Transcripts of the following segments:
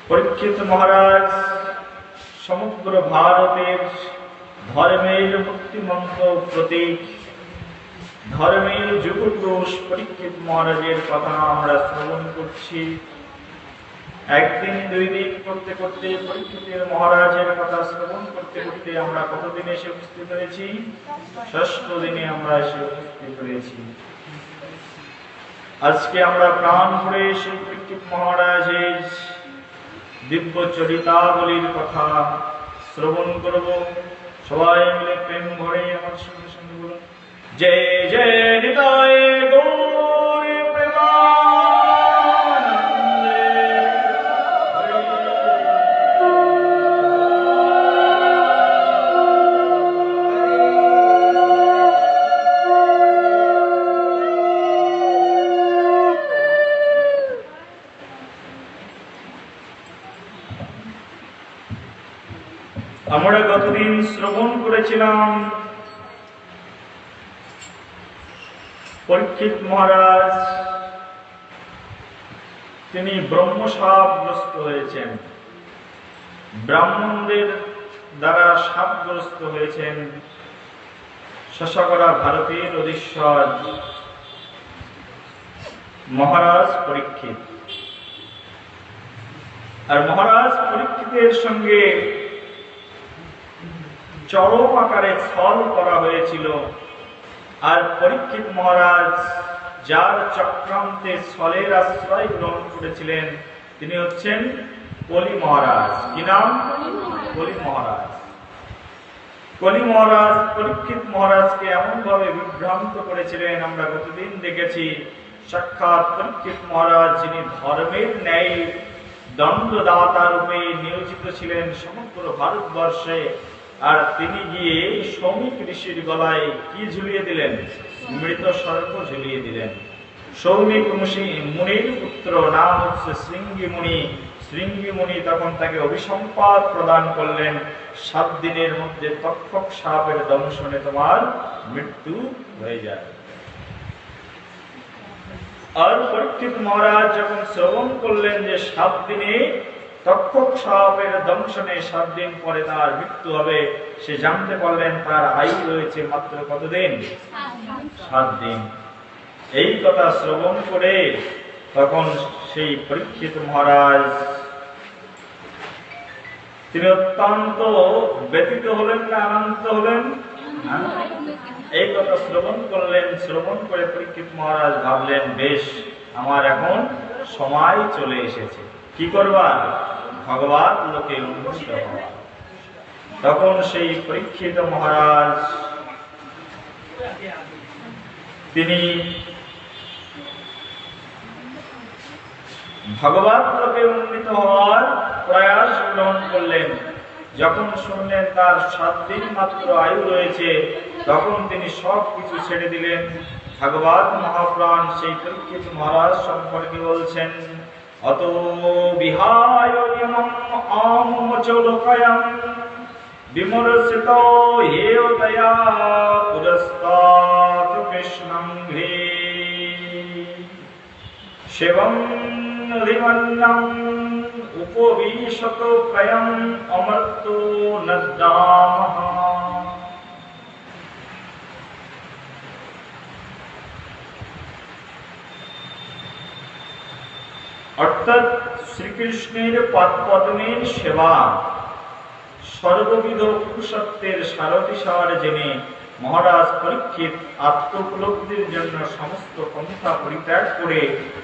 পরীক্ষিত মহারাজ সমগ্র ভারতের ধর্মের মুক্তিমন্ত্র প্রতীক, ধর্মের যুগপুরুষ পরীক্ষিত মহারাজের কথা আমরা শ্রবণ করছি। একদিন দুই দিন করতে করতে পরীক্ষিতের মহারাজের কথা শ্রবণ করতে করতে আমরা কতদিনে এসে উপস্থিত হয়েছি? ষষ্ঠ দিনে আমরা এসে উপস্থিত হয়েছি। আজকে আমরা প্রাণ ভরে সেই পরীক্ষিত মহারাজের দিব্য চরিতাবলীর কথা শ্রবণ করব। সবাই মিলে প্রেম ভরে আমার সঙ্গে সঙ্গে বলুন, জয় জয় নিতাই গৌর প্রেমানন্দে। আমরা গতদিন শ্রবণ করেছিলাম পরীক্ষিত মহারাজ তিনি ব্রহ্মশাপগ্রস্ত হয়েছেন, ব্রাহ্মণদের দ্বারা শাপগ্রস্ত হয়েছেন। শশাগড়া ভারতের অধীশ্বর মহারাজ পরীক্ষিত, আর মহারাজ পরীক্ষিতের সঙ্গে চরম আকারে ছল করা হয়েছিল। আর পরীক্ষিত মহারাজ যার চক্রান্তে ছলের আশ্রয় গ্রহণ করেছিলেন তিনি হচ্ছেন কলি মহারাজ। কি নাম? কলি মহারাজ। কলি মহারাজ পরীক্ষিত মহারাজকে এমন ভাবে বিভ্রান্ত করেছিলেন, আমরা গতদিন দেখেছি। সাক্ষাৎ পরীক্ষিত মহারাজ যিনি ধর্মের ন্যায় দণ্ডদাতা রূপে নিয়োজিত ছিলেন সমগ্র ভারতবর্ষে, আর তিনি গিয়ে সৌমিক ঋষির গলায় কি ঝুলিয়ে দিলেন? মৃত সর্প ঝুলিয়ে দিলেন। সৌমিক মুনির পুত্র নাম হচ্ছে শৃঙ্গি মুনি। শৃঙ্গি মুনি তখন তাকে অভিসম্পাদ প্রদান করলেন, 7 দিনের মধ্যে তক্ষক সাপের দংশনে তোমার মৃত্যু হয়ে যায়। আর পরীক্ষিত মহারাজ যখন শ্রবণ করলেন যে 7 দিনে তক্ষক সাপের দংশনে 7 দিন পরে তার মৃত্যু হবে, সে জানতে পারলেন তার আয়ু রয়েছে মাত্র কতদিন? 7 দিন। এই কথা শ্রবণ করে তখন সেই পরীক্ষিত মহারাজ তিনি অত্যন্ত ব্যথিত হলেন না আনন্দিত হলেন? এই কথা শ্রবণ করলেন। শ্রবণ করে পরীক্ষিত মহারাজ ভাবলেন, বেশ, আমার এখন সময় চলে এসেছে। কি করবা? ভগবান লোকে উন্মুক্ত হওয়া। তখন সেই পরীক্ষিত মহারাজ তিনি ভগবান লোকে উন্নীত হওয়ার প্রয়াস গ্রহণ করলেন। যখন শুনলেন তার 7 দিন মাত্র আয়ু রয়েছে, তখন তিনি সব কিছু ছেড়ে দিলেন। ভগবান মহাপ্রাণ সেই পরীক্ষিত মহারাজ সম্পর্কে বলছেন, অত বিহায় ইমম আমমচলোকয়ং বিমরসিত হেয়তয়া পুরস্তাৎ কৃষ্ণং ঘ্রে সেবং অধিমন্যং উপবিশত প্রয়ং অমর্তো নদ্দামঃ। অর্থাৎ শ্রীকৃষ্ণের পদপদ্মের সেবা, সর্ববিধ পুরুষত্বের সারথিসার জেনে মহারাজ পরীক্ষিত আত্মোপলব্ধির জন্য সমস্ত পন্থা পরিত্যাগ করে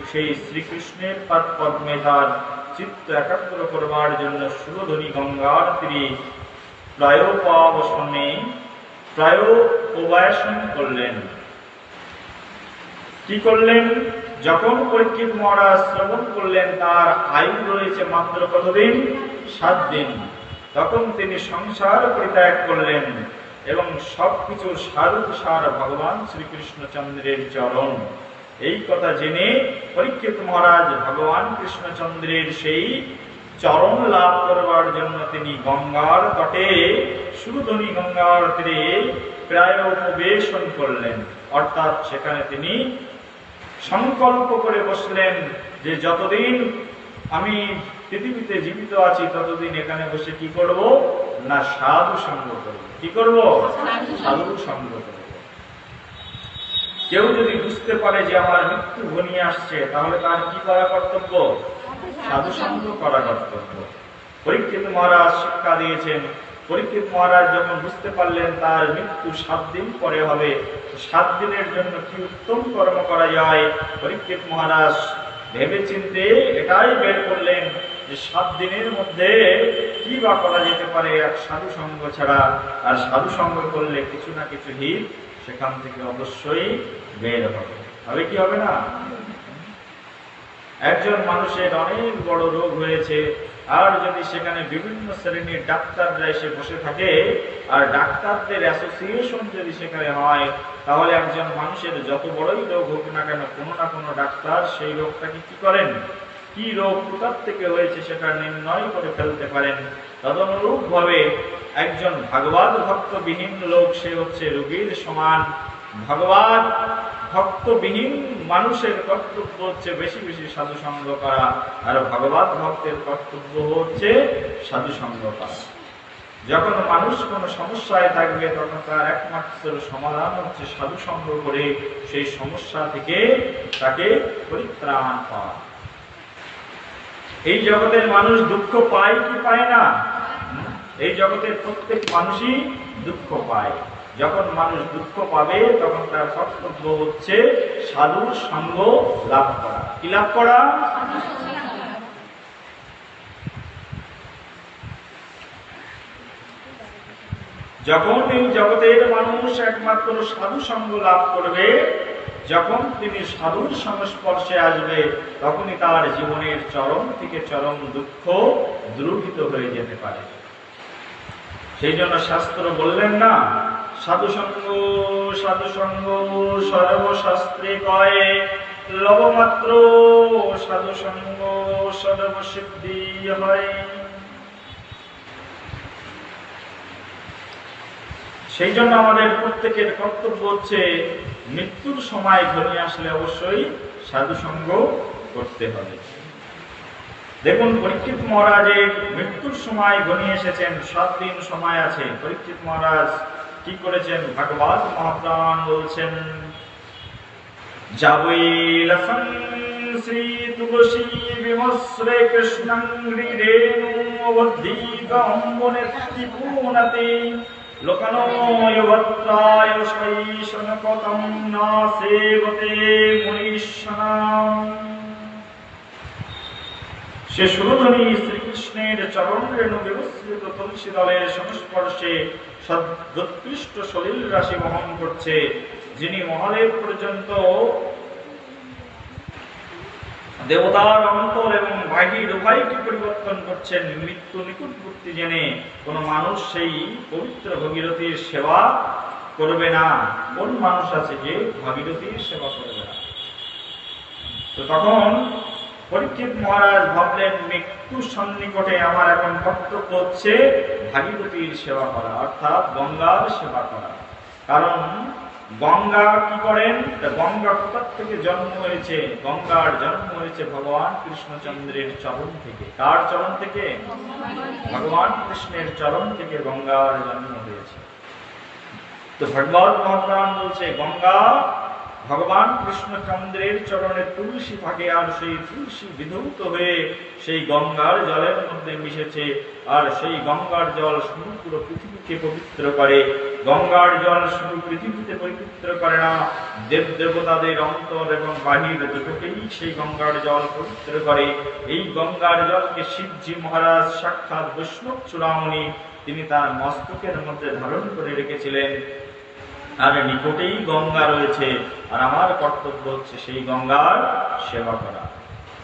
সেই শ্রীকৃষ্ণের পদপদ্মে তার চিত্ত একাগ্র করবার জন্য সুরধনী গঙ্গার তীরে প্রায়োপবাসন করলেন। কি করলেন? যখন পরীক্ষিত মহারাজ শ্রবণ করলেন তার আয়ু রয়েছে মাত্র কতদিন? 7 দিন, তখন তিনি সংসার পরিত্যাগ করলেন এবং সবকিছুর সার ভগবান শ্রীকৃষ্ণচন্দ্রের চরণ। এই কথা জেনে পরীক্ষিত মহারাজ ভগবান কৃষ্ণচন্দ্রের সেই চরণ লাভ করবার জন্য তিনি গঙ্গার তটে সুরধনী গঙ্গার তীরে প্রায় উপবেশন করলেন। অর্থাৎ সেখানে তিনি সংকল্প করে বসলেন যে যতদিন আমি পৃথিবীতে জীবিত আছি ততদিন এখানে বসে কি করব না সাধু সঙ্গ করব। কি করব? সাধু সঙ্গ করব। কেউ যদি বুঝতে পারে যে আমার মৃত্যু ঘনিয়ে আসছে, তাহলে তার কি করা কর্তব্য? সাধু সঙ্গ করা কর্তব্য। পরীক্ষিত মহারাজ শিক্ষা দিয়েছেন। পরীক্ষিত মহারাজ যখন বুঝতে পারলেন তার মৃত্যু 7 দিন পরে হবে, 7 দিনের জন্য কি উত্তম কর্ম করা যায়, পরীক্ষিত মহারাজ ভেবে চিন্তে এটাই বের করলেন যে 7 দিনের মধ্যে কি বা করা যেতে পারে এক সাধু সঙ্গ ছাড়া। আর সাধু সঙ্গ করলে কিছু না কিছু হিত সেখান থেকে অবশ্যই বের হবে। হবে কি হবে না? একজন মানুষের অনেক বড় রোগ হয়েছে, আর যদি সেখানে বিভিন্ন শ্রেণীর ডাক্তাররা এসে বসে থাকে, আর ডাক্তারদের অ্যাসোসিয়েশন যদি সেখানে হয়, তাহলে একজন মানুষের যত বড়ই রোগ হোক না কেন, কোনো না কোনো ডাক্তার সেই রোগটাকে কি করেন, কি রোগ কোথার থেকে হয়েছে সেটা নির্ণয় করে ফেলতে পারেন। তদনুরূপ ভাবে একজন ভাগবত ভক্তবিহীন লোক সে হচ্ছে রোগীর সমান। ভগবান ভক্তবিহীন মানুষের কর্তব্য হচ্ছে বেশি বেশি সাধু সঙ্গ করা, আর ভগবত ভক্তের কর্তব্য হচ্ছে সাধু সঙ্গ করা। যখন মানুষ কোনো সমস্যায় থাকবে তখন তার একমাত্র সমাধান হচ্ছে সাধু সঙ্গ করে সেই সমস্যা থেকে তাকে পরিত্রাণ পাওয়া। এই জগতের মানুষ দুঃখ পায় কি পায় না? এই জগতের প্রত্যেক মানুষই দুঃখ পায়। যখন মানুষ দুঃখ পাবে তখন তার কর্তব্য হচ্ছে সাধুর সঙ্গ লাভ করা। কি লাভ করা? যখন এই জগতের মানুষ একমাত্র সাধু সঙ্গ লাভ করবে, যখন তিনি সাধুর সংস্পর্শে আসবে, তখনই তার জীবনের চরম থেকে চরম দুঃখ দূরীভূত হয়ে যেতে পারে। সেই জন্য শাস্ত্র বললেন না, সাধু সঙ্গ সর্বশাস্ত্রে কয়, লবমাত্র সাধু সঙ্গ সর্বসিদ্ধি হয়। সেই জন্য আমাদের প্রত্যেকের কর্তব্য হচ্ছে মৃত্যুর সময় ঘনিয়ে আসলে অবশ্যই সাধু সঙ্গ করতে হবে। দেখুন, পরীক্ষিত মহারাজের মৃত্যুর সময় ঘনিয়ে এসেছেন, 7 দিন সময় আছে। পরীক্ষিত মহারাজ কি করেছেন? ভাগবত মহাপ্রাণ বলছেন, যাবৈ লসং শ্রী তুলসী বিমশ্রে কৃষ্ণং হৃদেনু অবদ্ধীত অম্বনেত্তিপূনতে লোকানোয়বত্রায় শৈশনকতং না সেবতে মুনীশ্বরাম। সে সুরধনী শ্রীকৃষ্ণের চরণ রেণু বিবস্ত্রিত তুলসী দলের সংস্পর্শে সদুৎকৃষ্ট সলিল রাশি বহন করছে, যিনি মহাদেব পর্যন্ত দেবতার অন্তর এবং বাহির উভয়কে পরিবর্তন করছেন। মৃত্যু নিকটবর্তী জেনে কোন মানুষ সেই পবিত্র ভগীরথীর সেবা করবে না। কোন মানুষ আছে যে ভাগীরথীর সেবা করবে না? তো তখন পরীক্ষিত মহারাজ ভাবলেন, মৃত্যু সন্নিকটে আমার এখন কর্তব্য হচ্ছে ভাগীরথীর সেবা করা, অর্থাৎ গঙ্গার সেবা করা। কারণ গঙ্গা কি করেন? গঙ্গা কোথার থেকে জন্ম হয়েছে? গঙ্গার জন্ম হয়েছে ভগবান কৃষ্ণচন্দ্রের চরণ থেকে। কার চরণ থেকে? ভগবান কৃষ্ণের চরণ থেকে গঙ্গার জন্ম হয়েছে। তো ভগবত মহাপ্রাণ বলছে, গঙ্গা ভগবান কৃষ্ণচন্দ্রের চরণে তুলসী থাকে, আর সেই তুলসী বিধৌত হয়ে সেই গঙ্গার জলের মধ্যে মিশেছে, আর সেই গঙ্গার জল সমগ্র পৃথিবীকে পবিত্র করে। গঙ্গার জল শুধু পৃথিবীতে পবিত্র করে না, দেব দেবতাদের অন্তর এবং বাহির দুটোকেই সেই গঙ্গার জল পবিত্র করে। এই গঙ্গার জলকে শিবজি মহারাজ সাক্ষাৎ বৈষ্ণব চূড়ামণি তিনি তার মস্তকের মধ্যে ধারণ করে রেখেছিলেন। আর নিকটেই গঙ্গা রয়েছে, আর আমার কর্তব্য হচ্ছে সেই গঙ্গার সেবা করা।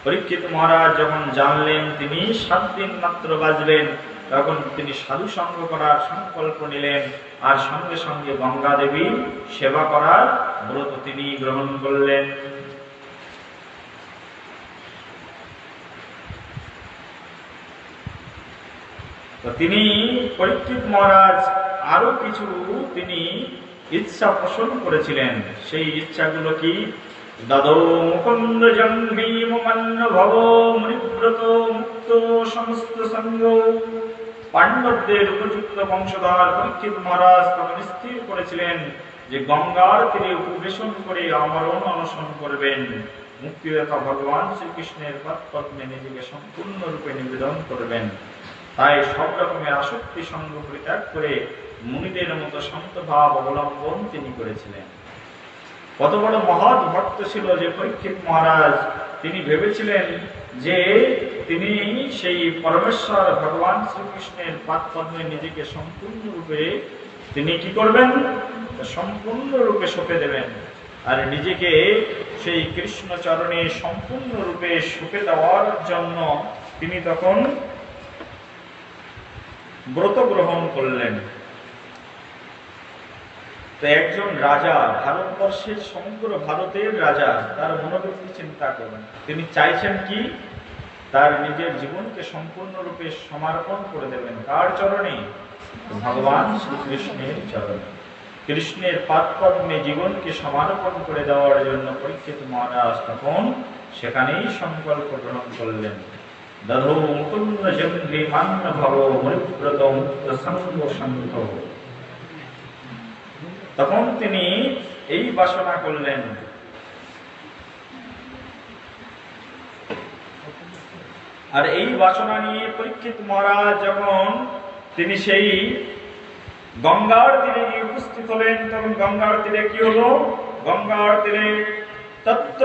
পরীক্ষিত মহারাজ যখন জানলেন তিনি 7 দিন মাত্র বাঁচবেন, তখন তিনি সাধু সঙ্গ করার সংকল্প নিলেন, আর সঙ্গে সঙ্গে গঙ্গা দেবীর সেবা করার ব্রত তিনি গ্রহণ করলেন। তো তিনি পরীক্ষিত মহারাজ আরো কিছু তিনি ইচ্ছা পোষণ করেছিলেন। সেই ইচ্ছাগুলো কি? দদৌ মুকুন্দ জঙ্গীম মান্য ভব মুনিব্রত মুক্ত সমস্ত সঙ্গ। পাণ্ডবদের উপযুক্ত বংশধর পরীক্ষিত মহারাজ তখন স্থির করেছিলেন যে গঙ্গার তীরে উপবেশন করে আমরণ অনশন করবেন, মুক্তিদাতা ভগবান শ্রীকৃষ্ণের পদপদ্মে নিজেকে সম্পূর্ণরূপে নিবেদন করবেন। তাই সব রকমের আসক্তি সঙ্গ পরিত্যাগ করে মুনিদের মতো শান্ত ভাব অবলম্বন তিনি করেছিলেন। কত বড় মহৎ ভক্ত ছিল যে পরীক্ষিত মহারাজ! তিনি ভেবেছিলেন যে তিনি সেই পরমেশ্বর ভগবান শ্রীকৃষ্ণের পাদপদ্মে নিজেকে সম্পূর্ণরূপে তিনি কি করবেন, সম্পূর্ণরূপে সঁপে দেবেন। আর নিজেকে সেই কৃষ্ণ চরণে সম্পূর্ণরূপে সঁপে দেওয়ার জন্য তিনি তখন ব্রত গ্রহণ করলেন। তো একজন রাজা, ভারতবর্ষের সমগ্র ভারতের রাজা, তার মনোবৃত্তি চিন্তা করেন। তিনি চাইছেন কি, তার নিজের জীবনকে সম্পূর্ণরূপে সমর্পণ করে দেবেন। কার চরণে? ভগবান শ্রীকৃষ্ণের চরণে। কৃষ্ণের পাদপদ্মে জীবনকে সমর্পণ করে দেওয়ার জন্য পরীক্ষিত মহারাজ তখন সেখানেই সংকল্প গ্রহণ করলেন। দধৌ মুকুন্দ জঙ্গি মান্য ভব মুনিব্রত মুক্ত সঙ্গ সন্ত। তখন তিনি এই বাসনা করলেন, আর এই বাসনা নিয়ে পরীক্ষিত মহারাজ যখন তিনি সেই গঙ্গার তীরে গিয়ে উপস্থিত হলেন, তখন গঙ্গার তীরে কি হলো? গঙ্গার তীরে তত্র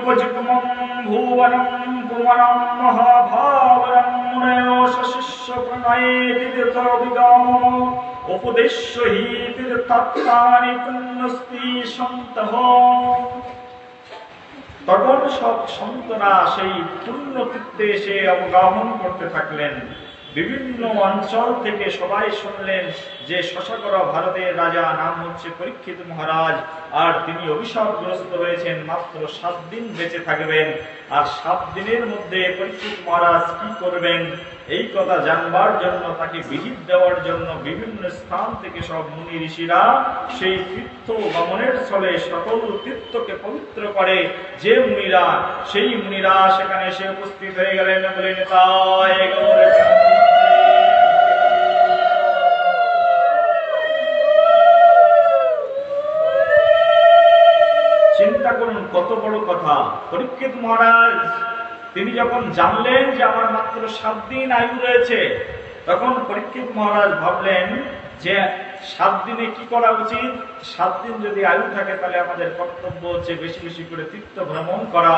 উপযুক্তমং ভুবনং পুমনং মহাভাবরং মুনয়ো শিষ্য প্রণয়ে তীর্থ বিগম উপদেশ্য হি তীর্থাত্মানি পুণ্যস্তি সন্তঃ। তখন সব সন্তরা সেই পুণ্য তীর্থে এসে অবগাহন করতে থাকলেন। বিভিন্ন অঞ্চল থেকে সবাই শুনলেন যে শশাকর ভারতের রাজা, নাম হচ্ছে পরীক্ষিত মহারাজ, আর তিনি অভিশাপগ্রস্ত হয়েছেন, মাত্র 7 দিন বেঁচে থাকবেন। আর 7 দিনের মধ্যে পরীক্ষিত মহারাজ কি করবেন এই কথা জানবার জন্য, তাকে বিহিত দেওয়ার জন্য বিভিন্ন স্থান থেকে সব মুনি ঋষিরা সেই তীর্থ গমনের স্থলে সকল তীর্থকে পবিত্র করে যে মুনিরা, সেই মুনিরা সেখানে এসে উপস্থিত হয়ে গেলেন। বলেন তাই গৌর। চিন্তা করুন কত বড় কথা! পরীক্ষিত মহারাজ তিনি যখন জানলেন যে আমার মাত্র 7 দিন আয়ু রয়েছে, তখন পরীক্ষিত মহারাজ ভাবলেন যে 7 দিনে কি করা উচিত। 7 দিন যদি আয়ু থাকে তাহলে আমাদের কর্তব্য হচ্ছে বেশি বেশি করে তীর্থ ভ্রমণ করা,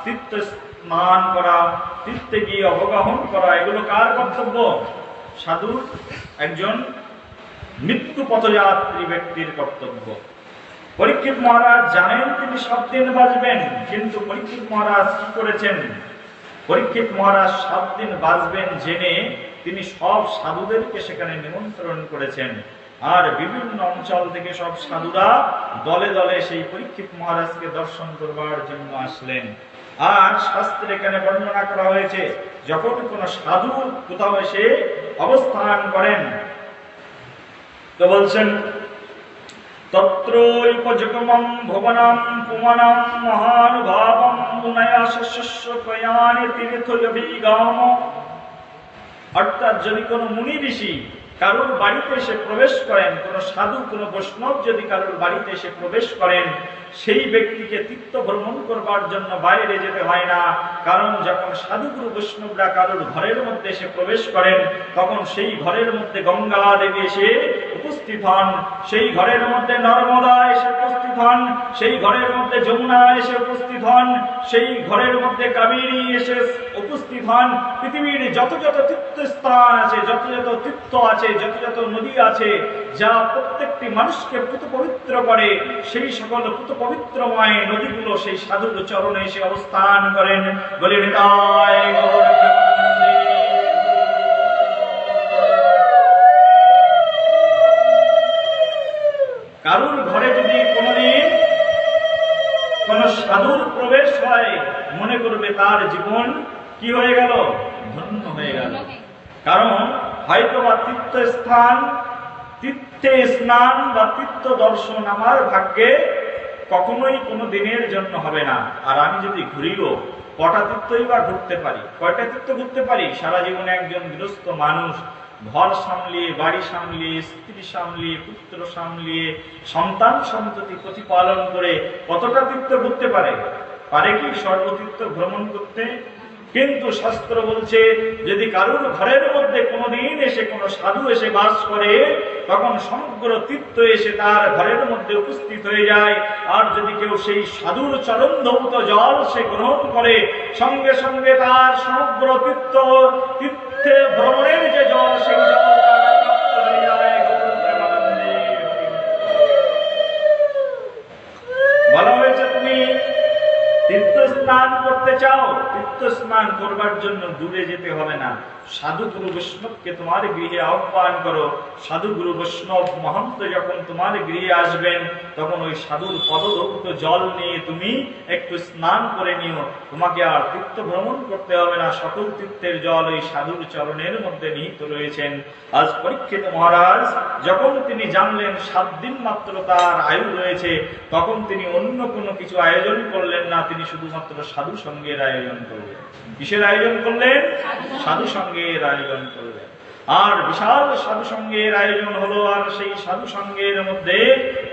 তীর্থ স্নান করা, তীর্থে গিয়ে অবগাহন করা। এগুলো কার কর্তব্য? সাধুর, একজন মৃত্যু পথযাত্রী ব্যক্তির কর্তব্য। পরীক্ষিত মহারাজ জানেন তিনি 7 দিন বাঁচবেন, কিন্তু পরীক্ষিত মহারাজ কি করেছেন? পরীক্ষিত মহারাজ 7 দিন বাঁচবেন জেনে তিনি সব সাধুদেরকে সেখানে নিমন্ত্রণ করেছেন। আর বিভিন্ন অঞ্চল থেকে সব সাধুরা দলে দলে সেই পরীক্ষিত মহারাজকে দর্শন করবার জন্য আসলেন। আর শাস্ত্রে এখানে বর্ণনা করা হয়েছে, যখন কোন সাধু কোথাও এসে অবস্থান করেন তো বলছেন তত্রৈপযুগমং ভুবনং পুমনং মহানুভাবং মুনয়া শিষ্য প্রয়াণে তীর্থবিগম। অর্থাৎ যদি কোনো মুনি ঋষি কারোর বাড়িতে এসে প্রবেশ করেন, কোন সাধু কোন বৈষ্ণব যদি কারোর বাড়িতে এসে প্রবেশ করেন, সেই ব্যক্তিকে তীর্থ ভ্রমণ করবার জন্য বাইরে যেতে হয় না। কারণ যখন সাধুগুরু বৈষ্ণবরা কারোর ঘরের মধ্যে এসে প্রবেশ করেন, তখন সেই ঘরের মধ্যে গঙ্গা দেবী এসে উপস্থিত হন, সেই ঘরের মধ্যে নর্মদা এসে উপস্থিত হন, সেই ঘরের মধ্যে যমুনা এসে উপস্থিত হন, সেই ঘরের মধ্যে কাবেরী এসে উপস্থিত হন। পৃথিবীর যত যত তীর্থস্থান আছে, যত যত তীর্থ আছে, যত যত নদী আছে, যা প্রত্যেকটি মানুষকে পুত পবিত্র করে, সেই সকল পুত পবিত্রময় নদীগুলো সেই সাধুর চরণে এসে অবস্থান করেন। বলে নিতাই গৌর। কারুর ঘরে যদি কোনদিন কোন সাধুর প্রবেশ হয়, মনে করবে তার জীবন কি হয়ে গেল? ধন্য হয়ে গেল। কারণ হয়তো বা তীর্থস্থান, তীর্থে স্নান বা তীর্থ দর্শন আমার ভাগ্যে কখনোই কোনো দিনের জন্য হবে না। আর আমি যদি ঘুরিও, কটা তীর্থই বা ঘুরতে পারি? কয়টা তীর্থ ঘুরতে পারি সারা জীবনে? একজন গৃহস্থ মানুষ ঘর সামলিয়ে, বাড়ি সামলিয়ে, স্ত্রী সামলিয়ে, পুত্র সামলিয়ে, সন্তান সন্ততি প্রতিপালন করে কতটা তীর্থ ঘুরতে পারে? পারে কি সর্বতীর্থ ভ্রমণ করতে? কিন্তু শাস্ত্র বলছে, যদি কারুর ঘরের মধ্যে কোনোদিন এসে কোনো সাধু এসে বাস করে, তখন সমগ্র তীর্থ এসে তার ঘরের মধ্যে উপস্থিত হয়ে যায়। আর যদি কেউ সেই সাধুর চরণ ধৌত জল সে গ্রহণ করে, সঙ্গে সঙ্গে তার সমগ্র তীর্থে ভ্রমণের যে জল, সেই জল তার প্রাপ্ত হয়ে যায়। বলা হয়েছে, তুমি তীর্থ স্নান করতে চাও, তীর্থ স্নান করবার জন্য দূরে যেতে হবে না। সাধু গুরু বৈষ্ণবকে তোমার গৃহে আহ্বান করো। সাধু গুরু বৈষ্ণব মহন্ত যখন তোমার গৃহে আসবেন, তখন ওই সাধুর পদধৌত জল নিয়ে তুমি একটু স্নান করে নিও। তোমাকে আর তীর্থ ভ্রমণ করতে হবে না। সকল তীর্থের জল ওই সাধুর চরণের মধ্যে নিহিত রয়েছেন। আজ পরীক্ষিত মহারাজ যখন তিনি জানলেন 7 দিন মাত্র তার আয়ু রয়েছে, তখন তিনি অন্য কোনো কিছু আয়োজন করলেন না। তিনি শুধুমাত্র সাধু সঙ্গের আয়োজন করলেন। কিসের আয়োজন করলেন? সাধু সঙ্গের আয়োজন করলেন। আর বিশাল সাধু সঙ্গের আয়োজন হলো। আর সেই সাধু সঙ্গের মধ্যে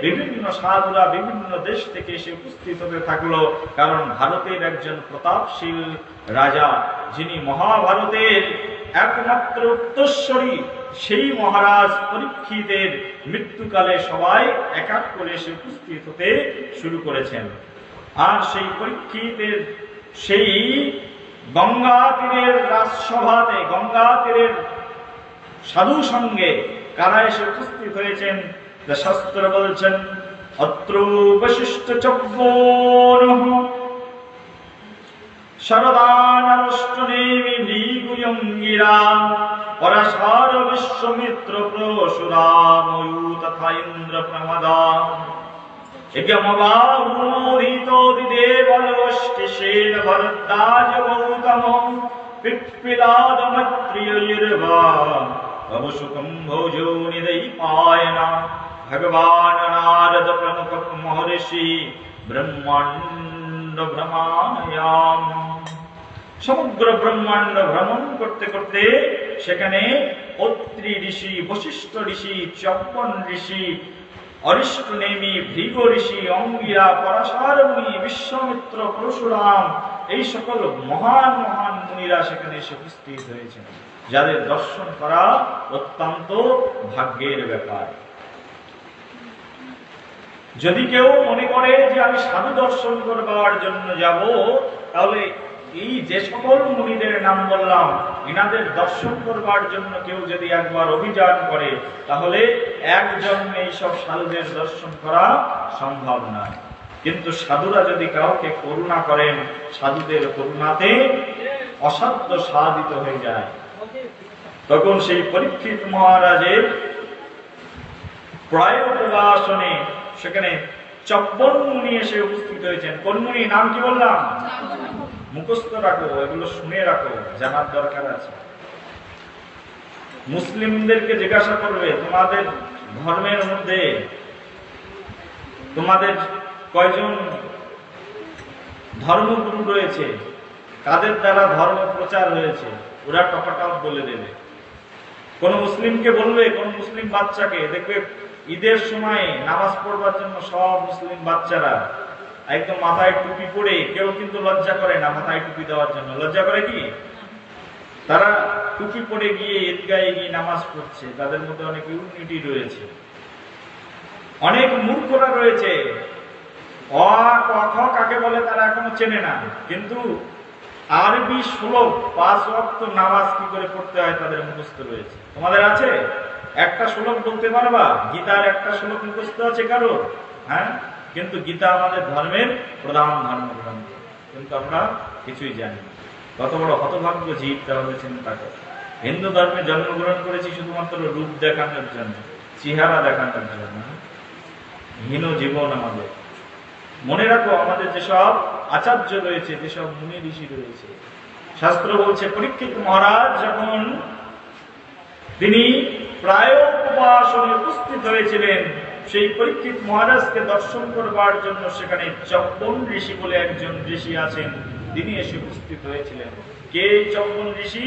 বিভিন্ন সাধুরা বিভিন্ন দেশ থেকে এসে উপস্থিত হতে থাকলো। কারণ ভারতের একজন প্রতাপশীল রাজা, যিনি মহাভারতের একমাত্র উত্তরস্বরী, সেই মহারাজ পরীক্ষিতের মৃত্যুকালে সবাই এক এক করে এসে উপস্থিত হতে শুরু করেছেন। আর সেই পরীক্ষিতের সেই গঙ্গা তীরের রাজসভাতে, গঙ্গা তীরের সাধু সঙ্গে কারা এসে উপস্থিত হয়েছেন? শাস্ত্র বলছেন, অত্র বশিষ্ঠ চব্বনঃ শরদানষ্টনেমি ভৃগুয়ঙ্গিরা পরাশর বিশ্বমিত্র প্রসুরাময়ু তথা ইন্দ্র প্রমদা দেবলষ্টিশেন ভরদ্বাজ গৌতম পিপ্পিলাদমত্রিয়ৈর্বা তবসুকম ভোজো নিদয়ীপায়না ভগবান নারদ প্রমুখ মহর্ষি ব্রহ্মাণ্ড ভ্রমাণয়াম। সমগ্র ব্রহ্মাণ্ড ভ্রমণ করতে করতে সেখানে অত্রি ঋষি, বশিষ্ঠ ঋষি, চব্বন ঋষি, অরিষ্টনেমি, ভৃগ ঋষি, অঙ্গিরা, পরাশর মুনি, বিশ্বমিত্র, পরশুরাম, এই সকল মহান মহান মুনিরা সেখানে এসে উপস্থিত হয়েছেন, যাদের দর্শন করা অত্যন্ত ভাগ্যের ব্যাপার। যদি কেউ মনে করে যে আমি সাধু দর্শন করবার জন্য যাব, তাহলে এই যে সকল মুনিদের নাম বললাম, ইনাদের দর্শন করবার জন্য কেউ যদি একবার অভিযান করে, তাহলে একজন এইসব সাধুদের দর্শন করা সম্ভব নয়। কিন্তু সাধুরা যদি কাউকে করুণা করেন, সাধুদের করুণাতে অসাধ্য সাধিত হয়ে যায়। তখন সেই পরীক্ষিত মহারাজের প্রায় প্রবাসনে সেখানে চব্বন মুনি এসে উপস্থিত হয়েছেন। কোন মুনি? নাম কি বললাম? মুখস্থ রাখো, এগুলো শুনে রাখো, জানার দরকার আছে। মুসলিমদেরকে জিজ্ঞাসা করবে, তোমাদের ধর্মের মধ্যে তোমাদের কয়জন ধর্মগুরু রয়েছে, কাদের দ্বারা ধর্ম প্রচার হয়েছে, ওরা টপাটপ বলে দেবে। কোন মুসলিমকে বলবে, কোন মুসলিম বাচ্চাকে দেখবে ঈদের সময় নামাজ পড়বার জন্য সব মুসলিম বাচ্চারা একদম মাথায় টুপি পরে, কেউ কিন্তু লজ্জা করে না মাথায় টুপি দেওয়ার জন্য। লজ্জা করে কি? তারা টুপি পরে গিয়ে ঈদগাহে গিয়ে নামাজ পড়ছে। তাদের মধ্যে অনেক ইউনিটি রয়েছে, অনেক মূর্খরা রয়েছে। অ ক কাকে বলে তারা এখনো চেনে না, কিন্তু আরবি শ্লোক 5 ওয়াক্ত নামাজ কি করে পড়তে হয় তাদের মুখস্থ রয়েছে। তোমাদের আছে? একটা শ্লোক বলতে পারবা? গীতার একটা শ্লোক মুখস্থ আছে কারো? হ্যাঁ, কিন্তু গীতা আমাদের ধর্মের প্রধান ধর্মগ্রন্থ, কিন্তু আমরা কিছুই জানি না। কত বড় হতভাগ্য জীব, তাহলে চিন্তা করো। হিন্দু ধর্মে জন্মগ্রহণ করেছি শুধুমাত্র রূপ দেখানোর জন্য, চেহারা দেখানোর জন্য। হীন জীবন আমাদের। মনে রাখো, আমাদের যেসব আচার্য রয়েছে, যেসব মুনি ঋষি রয়েছে, শাস্ত্র বলছে পরীক্ষিত মহারাজ যখন তিনি প্রায় উপবাসনে উপস্থিত হয়েছিলেন, সেই পরীক্ষিত মহারাজকে দর্শন করবার জন্য সেখানে চব্বন ঋষি বলে একজন ঋষি আছেন, তিনি এসে উপস্থিত হয়েছিলেন। কে চব্বন ঋষি?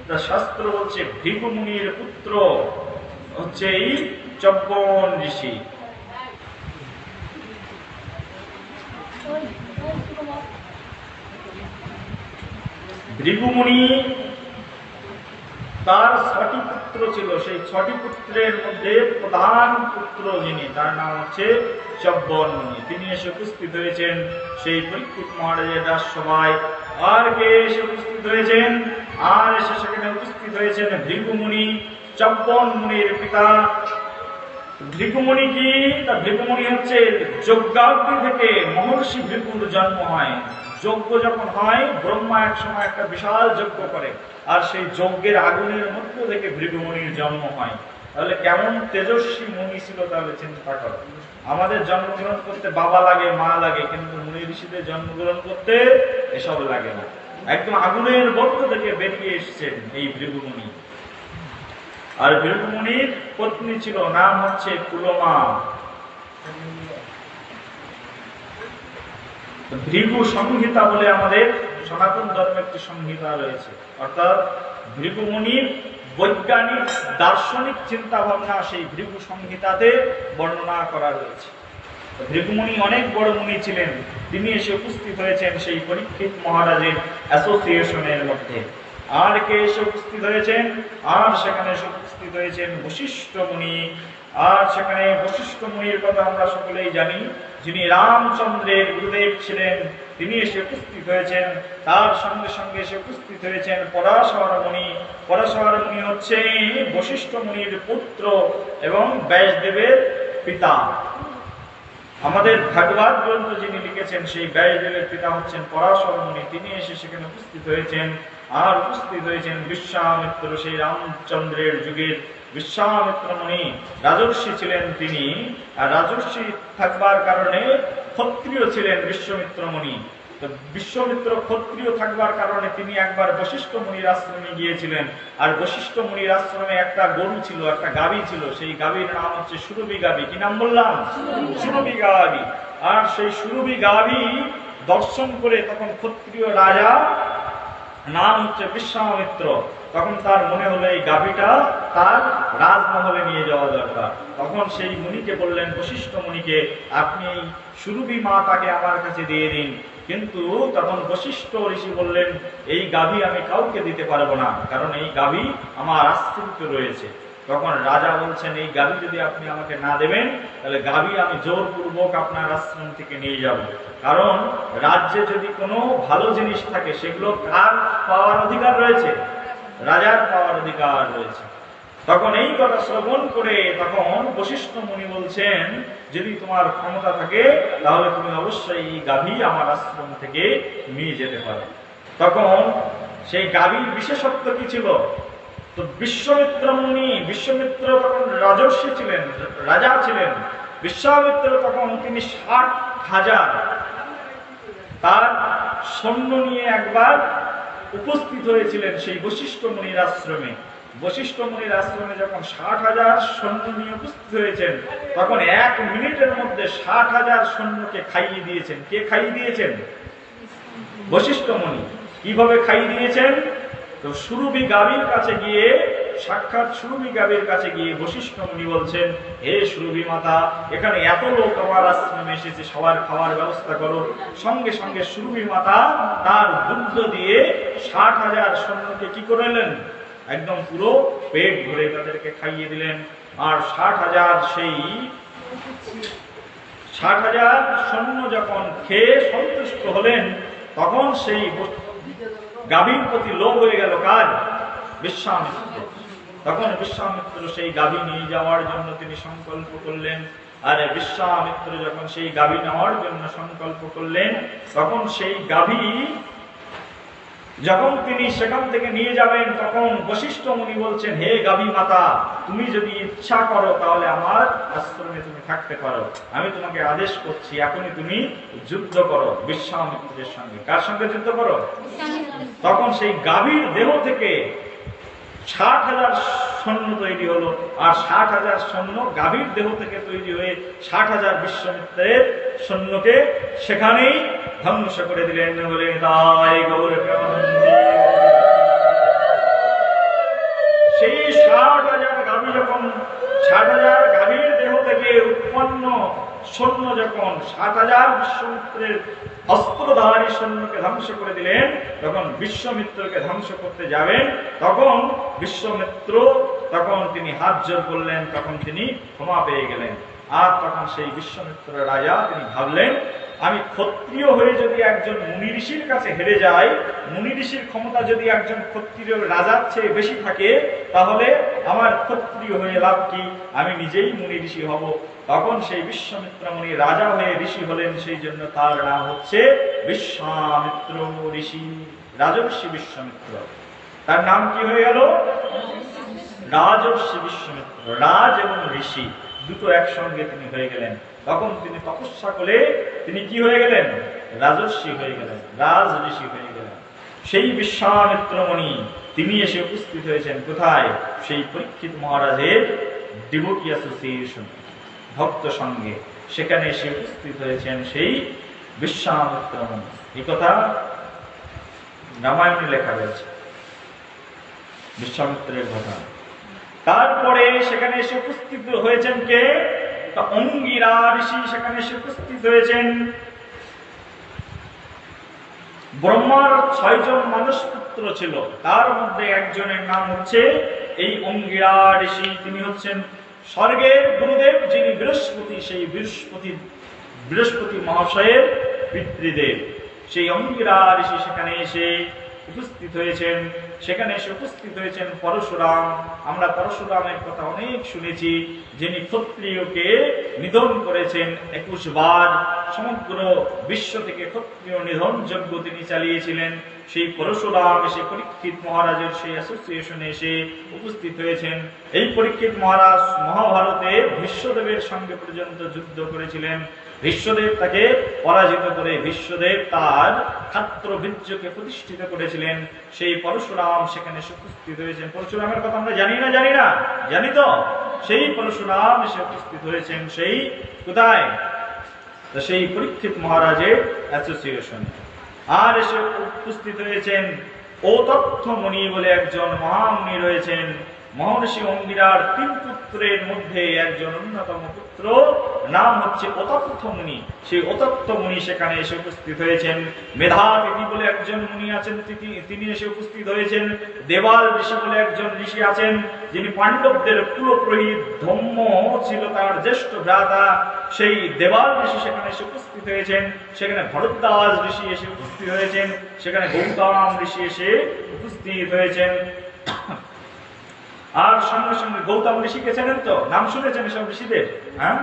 তা শাস্ত্র বলছে ভৃগু মুনির পুত্র হচ্ছে এই চব্বন ঋষি। ভৃগু মুনি তার 6টি পুত্র ছিল, সেই 6টি পুত্রের মধ্যে প্রধান পুত্র যিনি, তার নাম হচ্ছে চব্বন মুনি। তিনি এসে উপস্থিত হয়েছেন সেই পরীক্ষিত মহারাজের রাজসভায়। আর কে এসে উপস্থিত হয়েছেন? আর এসে সেখানে উপস্থিত হয়েছেন ভৃগু মুনি, চব্বন মুনির পিতা। ভৃগু মুনি কি? তা ভৃগু মুনি হচ্ছে যজ্ঞাগ্নি থেকে মহর্ষি ভৃগুর জন্ম হয়। যজ্ঞ যখন হয়, ব্রহ্মা এক সময় একটা বিশাল যজ্ঞ করে, আর সেই যজ্ঞের আগুনের মধ্য থেকে ভৃগু মুনির জন্ম হয়। তাহলে কেমন তেজস্বী মুনি ছিল তাহলে চিন্তা করো। আমাদের জন্মগ্রহণ করতে বাবা লাগে, মা লাগে, কিন্তু মুনি ঋষিদের জন্মগ্রহণ করতে এসব লাগে না। একদম আগুনের মধ্য থেকে বেরিয়ে এসেছেন এই ভৃগু মুনি। আর ভৃগু মুনির পত্নী ছিল, নাম হচ্ছে কুলমা। ভৃগু সংহিতা বলে আমাদের সনাতন ধর্মের একটি সংহিতা রয়েছে, অর্থাৎ ভৃগু মুনির বৈজ্ঞানিক দার্শনিক চিন্তা ভাবনা সেই ভৃগু সংহিতাতে বর্ণনা করা রয়েছে। ভৃগু মুনি অনেক বড় মুনি ছিলেন, তিনি এসে উপস্থিত হয়েছেন সেই পরীক্ষিত মহারাজের অ্যাসোসিয়েশনের মধ্যে। আর কে এসে উপস্থিত হয়েছেন? আর সেখানে এসে উপস্থিত হয়েছেন বশিষ্ঠ মুনি। আর সেখানে বশিষ্ঠ মুনির কথা আমরা সকলেই জানি, যিনি রামচন্দ্রের গুরুদেব ছিলেন, তিনি এসে উপস্থিত হয়েছেন। তার সঙ্গে সঙ্গে এসে উপস্থিত হয়েছেন পরাশর মুনি। পরাশর মুনি হচ্ছে বশিষ্ঠ মুনির পুত্র এবং ব্যাসদেবের পিতা। আমাদের ভাগবত গ্রন্থ যিনি লিখেছেন সেই ব্যাসদেবের পিতা হচ্ছেন পরাশর মুনি, তিনি এসে সেখানে উপস্থিত হয়েছেন। আর উপস্থিত হয়েছেন বিশ্বামিত্র, সেই রামচন্দ্রের যুগের বিশ্বামিত্র মুনি। রাজর্ষি ছিলেন তিনি, আর রাজর্ষি থাকবার কারণে ক্ষত্রিয় ছিলেন বিশ্বামিত্র মুনি। তো বিশ্বামিত্র ক্ষত্রিয় থাকবার কারণে তিনি একবার বশিষ্ঠ মুনির আশ্রমে গিয়েছিলেন। আর বশিষ্ঠ মুনির আশ্রমে একটা গরু ছিল, একটা গাভী ছিল, সেই গাভীর নাম হচ্ছে সুরভি গাভী। কি নাম বললাম? সুরভি গাভী। আর সেই সুরভি গাভী দর্শন করে তখন ক্ষত্রিয় রাজা, নাম হচ্ছে বিশ্বামিত্র, তখন তার মনে হলো এই গাভীটা তার রাজমহলে নিয়ে যাওয়া দরকার। তখন সেই মুনিকে বললেন, বশিষ্ঠ মুনিকে, আপনি এই সুরভি মা তাকে আমার কাছে দিয়ে দিন। কিন্তু তখন বশিষ্ঠ ঋষি বললেন, এই গাভী আমি কাউকে দিতে পারবো না, কারণ এই গাভী আমার আশ্রিত রয়েছে। তখন রাজা বলছেন, এই গাভী যদি আপনি আমাকে না দেবেন, তাহলে গাভী আমি জোরপূর্বক আপনার আশ্রম থেকে নিয়ে যাব। কারণ রাজ্যে যদি কোনো ভালো জিনিস থাকে সেগুলো কার পাওয়ার অধিকার রয়েছে? রাজার পাওয়ার অধিকার রয়েছে। তখন এই কথা শ্রবণ করে তখন বশিষ্ঠ মুনি বলছেন, যদি তোমার ক্ষমতা থাকে তাহলে তুমি অবশ্যই এই গাভী আমার আশ্রম থেকে নিয়ে যেতে পারো। তখন সেই গাভীর বিশেষত্ব কি ছিল? তো বিশ্বামিত্র মুনি, বিশ্বামিত্র তখন রাজর্ষি ছিলেন, রাজা ছিলেন। বিশ্বামিত্র তখন তিনি 60,000 তার সৈন্য নিয়ে একবার উপস্থিত হয়েছিলেন সেই বশিষ্ঠ মুনির আশ্রমে। বশিষ্ঠ মুনির আশ্রমে যখন 60,000 সৈন্য নিয়ে উপস্থিত হয়েছেন, তখন 1 মিনিটের মধ্যে 60,000 সৈন্যকে খাইয়ে দিয়েছেন। কে খাইয়ে দিয়েছেন? বশিষ্ঠ মুনি। কিভাবে খাইয়ে দিয়েছেন? তো সুরভি গাভীর কাছে গিয়ে, সাক্ষাৎ সুরভি গাভীর কাছে গিয়ে বশিষ্ঠ মুনি বলছেন, হে সুরভি মাতা, এখানে এত লোক আমার আশ্রমে এসেছে, সবার খাওয়ার ব্যবস্থা করো। সঙ্গে সঙ্গে সুরভি মাতা তার দুগ্ধ দিয়ে 60,000 সৈন্যকে কি করলেন? একদম পুরো পেট ভরে তাদেরকে খাইয়ে দিলেন। আর 60,000 সেই 60,000 সৈন্য যখন খেয়ে সন্তুষ্ট হলেন, তখন সেই গাভীর প্রতি লোভ হয়ে গেল কার? বিশ্বামিত্র। তখন বিশ্বামিত্র সেই গাভী নিয়ে যাওয়ার জন্য তিনি সংকল্প করলেন। আর বিশ্বামিত্র যখন সেই গাভী নেওয়ার জন্য সংকল্প করলেন, তখন সেই গাভী যখন তিনি সেখান থেকে নিয়ে যাবেন, তখন বশিষ্ঠ মুনি বলছেন, হে গাভী মাতা, তুমি যদি ইচ্ছা করো তাহলে আমার আশ্রমে তুমি থাকতে পারো। আমি তোমাকে আদেশ করছি, এখনই তুমি যুদ্ধ করো বিশ্বামিত্রের সঙ্গে। কার সঙ্গে যুদ্ধ করো? তখন সেই গাভীর দেহ থেকে 60,000 সৈন্য তৈরি হলো, আর 60,000 সৈন্য গাভীর দেহ থেকে তৈরি হয়ে 60,000 বিশ্বামিত্রের সৈন্যকে সেখানেই ধ্বংস করে দিলেন। বলে তাই গৌর প্রেমানন্দে সেই 60,000 গাভী যখন 60,000 গাভীর দেহ থেকে উৎপন্ন সৈন্য যখন 60,000 বিশ্বামিত্রের অস্ত্রধারী সৈন্যকে ধ্বংস করে দিলেন, তখন বিশ্বামিত্রকে ধ্বংস করতে যাবেন, তখন বিশ্বামিত্র তখন তিনি হাত জোর করলেন, তখন তিনি ক্ষমা পেয়ে গেলেন। আর তখন সেই বিশ্বামিত্র রাজা তিনি ভাবলেন, আমি ক্ষত্রিয় হয়ে যদি একজন মুনি ঋষির কাছে হেরে যাই, মুনি ঋষির ক্ষমতা যদি একজন ক্ষত্রিয় রাজার চেয়ে বেশি থাকে, তাহলে আমার ক্ষত্রিয় হয়ে লাভ কি, আমি নিজেই মুনি ঋষি হব। তখন সেই বিশ্বামিত্র মুনি রাজা হয়ে ঋষি হলেন, সেই জন্য তার নাম হচ্ছে বিশ্বামিত্র ঋষি, রাজর্ষি বিশ্বামিত্র। তার নাম কি হয়ে গেল? রাজর্ষি বিশ্বামিত্র। রাজ এবং ঋষি দুটো একসঙ্গে তিনি হয়ে গেলেন। তখন তিনি তপস্যা করে তিনি কি হয়ে গেলেন? রাজর্ষি হয়ে গেলেন, রাজ ঋষি হয়ে গেলেন। সেই বিশ্বামিত্র মুনি তিনি এসে উপস্থিত হয়েছেন কোথায়? সেই পরীক্ষিত মহারাজের ডিভোটি অ্যাসোসিয়েশন, ভক্ত সঙ্গে, সেখানে এসে উপস্থিত হয়েছেন সেই বিশ্বামিত্র মুনি। এই কথা রামায়ণে লেখা রয়েছে, বিশ্বামিত্রের ঘটনা। তারপরে সেখানে এসে উপস্থিত হয়েছেন কে? অঙ্গিরা ঋষি সেখানে এসে উপস্থিত হয়েছেন। ব্রহ্মার 6 জন মানুষ পুত্র ছিল, তার মধ্যে একজনের নাম হচ্ছে এই অঙ্গিরা ঋষি। তিনি হচ্ছেন স্বর্গের গুরুদেব, যিনি বৃহস্পতি, সেই বৃহস্পতি মহাশয়ের পিতৃদেব। সেই অঙ্গিরা ঋষি সেখানে এসে উপস্থিত হয়েছেন। সেখানে এসে উপস্থিত হয়েছেন পরশুরাম। আমরা পরশুরামের কথা অনেক শুনেছি, যিনি ক্ষত্রিয়কে নিধন করেছেন 21 বার। সমগ্র বিশ্ব থেকে ক্ষত্রিয় নিধন যজ্ঞ তিনি চালিয়েছিলেন। সেই পরশুরাম এসে পরীক্ষিত মহারাজের সেই অ্যাসোসিয়েশনে এসে উপস্থিত হয়েছেন। এই পরীক্ষিত মহারাজ মহাভারতে ভীষ্মদেবের সঙ্গে পর্যন্ত যুদ্ধ করেছিলেন। ভীষ্মদেব তাকে পরাজিত করে ভীষ্মদেব তার ছাত্র বীর্যকে প্রতিষ্ঠিত করেছিলেন। সেই পরশুরাম সেখানে উপস্থিত হয়েছেন। পরশুরামের কথা আমরা জানি না? জানি তো। সেই পরশুরাম এসে উপস্থিত হয়েছেন সেই কোথায়? সেই পরীক্ষিত মহারাজের অ্যাসোসিয়েশন। আর এসে উপস্থিত হয়েছেন অতথ্য মুনি বলে একজন মহামুনি রয়েছেন। মহর্ষি অঙ্গিরার 3 পুত্রের মধ্যে একজন অন্যতম পুত্র, নাম হচ্ছে অতথ্য মুনি। সেই অতথ্য মুনি সেখানে এসে উপস্থিত হয়েছেন। মেধাতিথি বলে একজন মুনি আছেন, তিনি এসে উপস্থিত হয়েছেন। দেবাল ঋষি বলে একজন ঋষি আছেন, যিনি পাণ্ডবদের কুলপুরোহিত, ধম্ম ছিল তার জ্যেষ্ঠ ভ্রাতা। সেই দেবাল ঋষি সেখানে এসে উপস্থিত হয়েছেন। সেখানে ভরদ্বাজ ঋষি এসে উপস্থিত হয়েছেন। সেখানে গৌতম ঋষি এসে উপস্থিত হয়েছেন। আর সঙ্গে সঙ্গে গৌতম ঋষিকে চেনেন তো? নাম শুনেছেন এসব ঋষিদের? হ্যাঁ,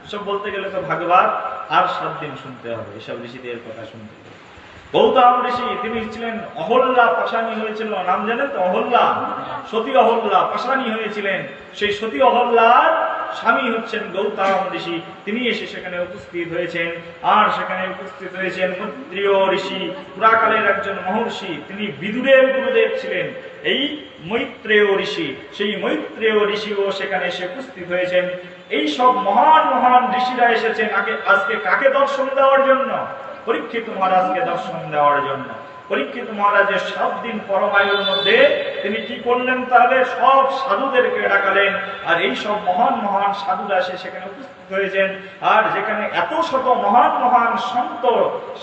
এসব বলতে গেলে তো ভাগবত আর 7 দিন শুনতে হবে এসব ঋষিদের কথা শুনতে গেলে। গৌতম ঋষি তিনি ছিলেন অহল্যা পাশানি হয়েছিল, নাম জানেন তো? অহল্যা, সতী অহল্যা পাশানি হয়েছিলেন। সেই সতী অহল্যার স্বামী হচ্ছেন গৌতম ঋষি। তিনি এসে সেখানে উপস্থিত হয়েছেন। আর সেখানে উপস্থিত হয়েছেন মৈত্রেয় ঋষি, পুরাকালের একজন মহর্ষি। তিনি বিদুরের গুরুদেব ছিলেন এই মৈত্রেয় ঋষি। সেই মৈত্রেয় ঋষিও সেখানে এসে উপস্থিত হয়েছেন। এই সব মহান মহান ঋষিরা এসেছেন আজকে কাকে দর্শন দেওয়ার জন্য? পরীক্ষিত মহারাজকে দর্শন দেওয়ার জন্য। পরীক্ষিত মহারাজের 7 দিন পরমায়ুর মধ্যে তিনি কি করলেন? তাহলে সব সাধুদেরকে ডাকালেন। আর এই সব মহান মহান সাধুরা এসে সেখানে উপস্থিত হয়েছেন। আর যেখানে এত শত মহান মহান সন্ত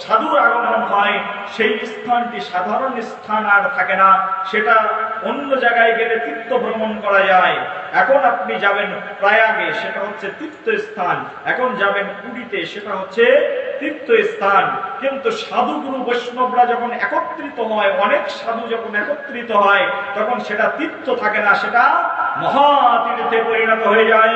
সাধুর আগমন হয়, সেই স্থানটি সাধারণ স্থান আর থাকে না। সেটা অন্য জায়গায় গেলে তীর্থ ভ্রমণ করা যায়। এখন আপনি যাবেন প্রয়াগে, সেটা হচ্ছে তীর্থস্থান। এখন যাবেন পুরীতে, সেটা হচ্ছে তীর্থস্থান। কিন্তু সাধু গুরু বৈষ্ণবরা যখন একত্রিত হয়, অনেক সাধু যখন একত্রিত হয়, তখন সেটা তীর্থ থাকে না, সেটা মহাতীর্থে পরিণত হয়ে যায়।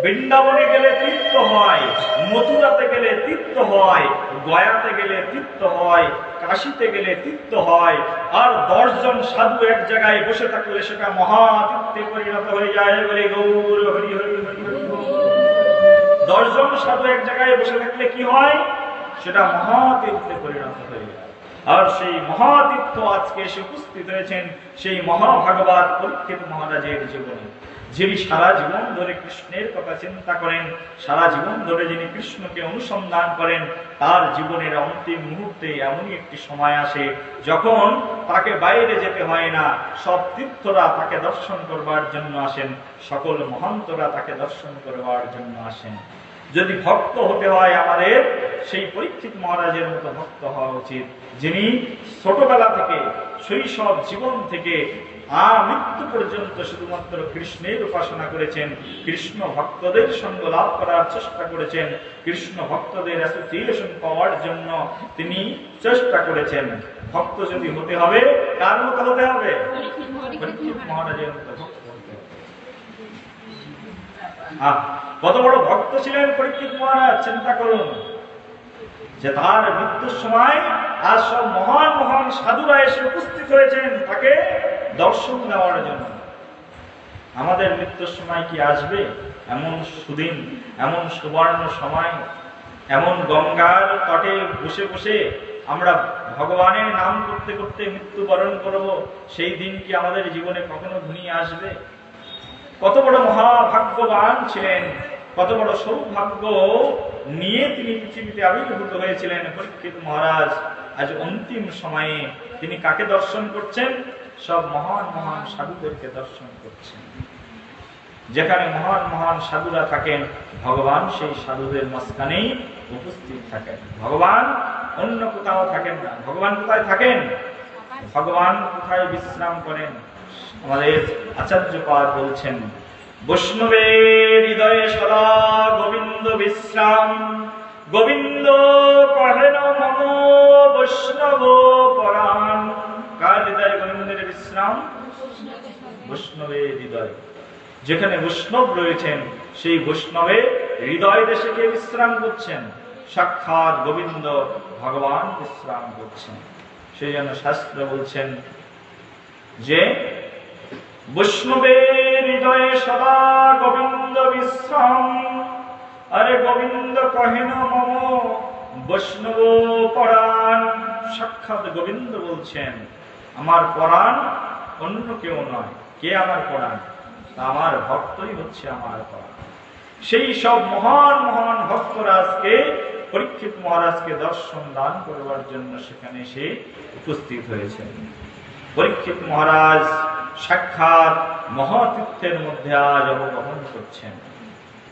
বৃন্দাবনে গেলে তীর্থ হয়, মথুরাতে গেলে তীর্থ হয়, গয়াতে গেলে তীর্থ হয়, কাশীতে গেলে তীর্থ হয়। আর 10 জন সাধু এক জায়গায় বসে থাকলে সেটা মহাতীর্থে পরিণত হয়ে যায়। বলে গৌর হরি হরি হরি হরি। 10 জন সাধু এক জায়গায় বসে থাকলে কি হয়? সেটা মহাতীর্থে পরিণত হয়ে যায়। আর সেই মহাতীর্থ আজকে এসে উপস্থিত হয়েছেন সেই মহাভাগবত পরীক্ষিত মহারাজের জীবনে, যিনি সারা জীবন ধরে কৃষ্ণের কথা চিন্তা করেন, সারা জীবন ধরে যিনি কৃষ্ণকে অনুসন্ধান করেন, তার জীবনের অন্তিম মুহূর্তে এমনই একটি সময় আসে যখন তাকে বাইরে যেতে হয় না, সব তীর্থরা তাকে দর্শন করবার জন্য আসেন, সকল মহান্তরা তাকে দর্শন করবার জন্য আসেন। যদি ভক্ত হতে হয় আমাদের সেই পরীক্ষিত মহারাজের মতো ভক্ত হওয়া উচিত, যিনি ছোটবেলা থেকে শৈশব জীবন থেকে মৃত্যু পর্যন্ত শুধুমাত্র কৃষ্ণের উপাসনা করেছেন, কৃষ্ণ ভক্তদের সঙ্গ লাভ করার চেষ্টা করেছেন, কৃষ্ণ ভক্তদের অ্যাসোসিয়েশন পাওয়ার জন্য তিনি চেষ্টা করেছেন। ভক্ত যদি হতে হবে, কার মতো হতে হবে? পরীক্ষিত মহারাজের মতো ভক্ত হতে হবে। কত বড় ভক্ত ছিলেন পরীক্ষিত মহারাজ, চিন্তা করুন যে তার মৃত্যুর সময় আর সব মহান মহান সাধুরা এসে উপস্থিত হয়েছেন তাকে দর্শন দেওয়ার জন্য। আমাদের মৃত্যুর সময় কি আসবে এমন সুদিন, এমন সুবর্ণ সময়, এমন গঙ্গার তটে বসে বসে আমরা ভগবানের নাম করতে করতে মৃত্যুবরণ করব? সেই দিন কি আমাদের জীবনে কখনো ঘনিয়ে আসবে? কত বড় মহাভাগ্যবান ছিলেন, কত বড় সৌভাগ্য নিয়ে তিনি পৃথিবীতে আবির্ভূত হয়েছিলেন পরীক্ষিত মহারাজ। আজ অন্তিম সময়ে তিনি কাকে দর্শন করছেন? সব মহান মহান সাধুদেরকে দর্শন করছেন। যেখানে মহান মহান সাধুরা থাকেন, ভগবান সেই সাধুদের মাঝখানেই উপস্থিত থাকেন। ভগবান অন্য কোথাও থাকেন না। ভগবান কোথায় থাকেন? ভগবান কোথায় বিশ্রাম করেন? আমাদের আচার্যপাদ বলছেন, বৈষ্ণবের হৃদয়ে সদা গোবিন্দ বিশ্রাম, গোবিন্দ কহেন মম বৈষ্ণব পরাণ। কার হৃদয়ে গোবিন্দের বিশ্রাম? বৈষ্ণবের হৃদয়। যেখানে বৈষ্ণব রয়েছেন সেই বৈষ্ণবের হৃদয় দেশে কে বিশ্রাম করছেন? সাক্ষাৎ গোবিন্দ ভগবান বিশ্রাম করছেন। সেই জন্য শাস্ত্র বলছেন যে বৈষ্ণবের হৃদয়ে সদা গোবিন্দ বিশ্রাম। আরে গোবিন্দ কহেন মম বৈষ্ণব পরাণ। সাক্ষাৎ গোবিন্দ বলছেন আমার পরাণ অন্য কেউ নয়। কে আমার পরাণ? আমার ভক্তই হচ্ছে আমার পরাণ। সেই সব মহান মহান ভক্তরাজকে পরীক্ষিত মহারাজকে দর্শন দান করবার জন্য সেখানে এসে উপস্থিত হয়েছেন। পরীক্ষিত মহারাজ সাক্ষাৎ মহাতীর্থের মধ্যে আজ অবগমন করছেন।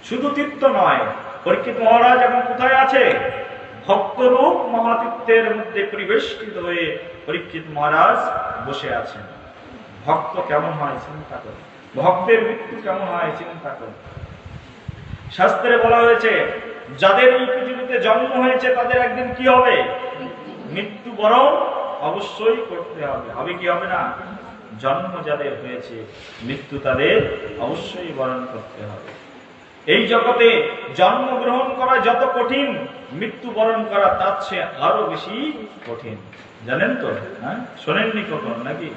শুধু তীর্থ নয়, পরীক্ষিত মহারাজ এখন কোথায় আছে? ভক্তরূপ মহাতীর্থের মধ্যে পরিবেষ্টিত হয়ে পরীক্ষিত মহারাজ বসে আছেন। ভক্ত কেমন হয় চিন্তা করুন, ভক্তের মৃত্যু কেমন হয় চিন্তা করুন। শাস্ত্রে বলা হয়েছে যাদের এই পৃথিবীতে জন্ম হয়েছে তাদের একদিন কি হবে? মৃত্যুবরণ অবশ্যই করতে হবে। হবে কি হবে না? জন্ম যাদের হয়েছে মৃত্যু তাদের অবশ্যই বরণ করতে হবে। এই জগতে জন্মগ্রহণ করা যত কঠিন, মৃত্যুবরণ করা তার চেয়ে আরো বেশি কঠিন। জানেন তো? হ্যাঁ, শোনেননি কখনো নাকি?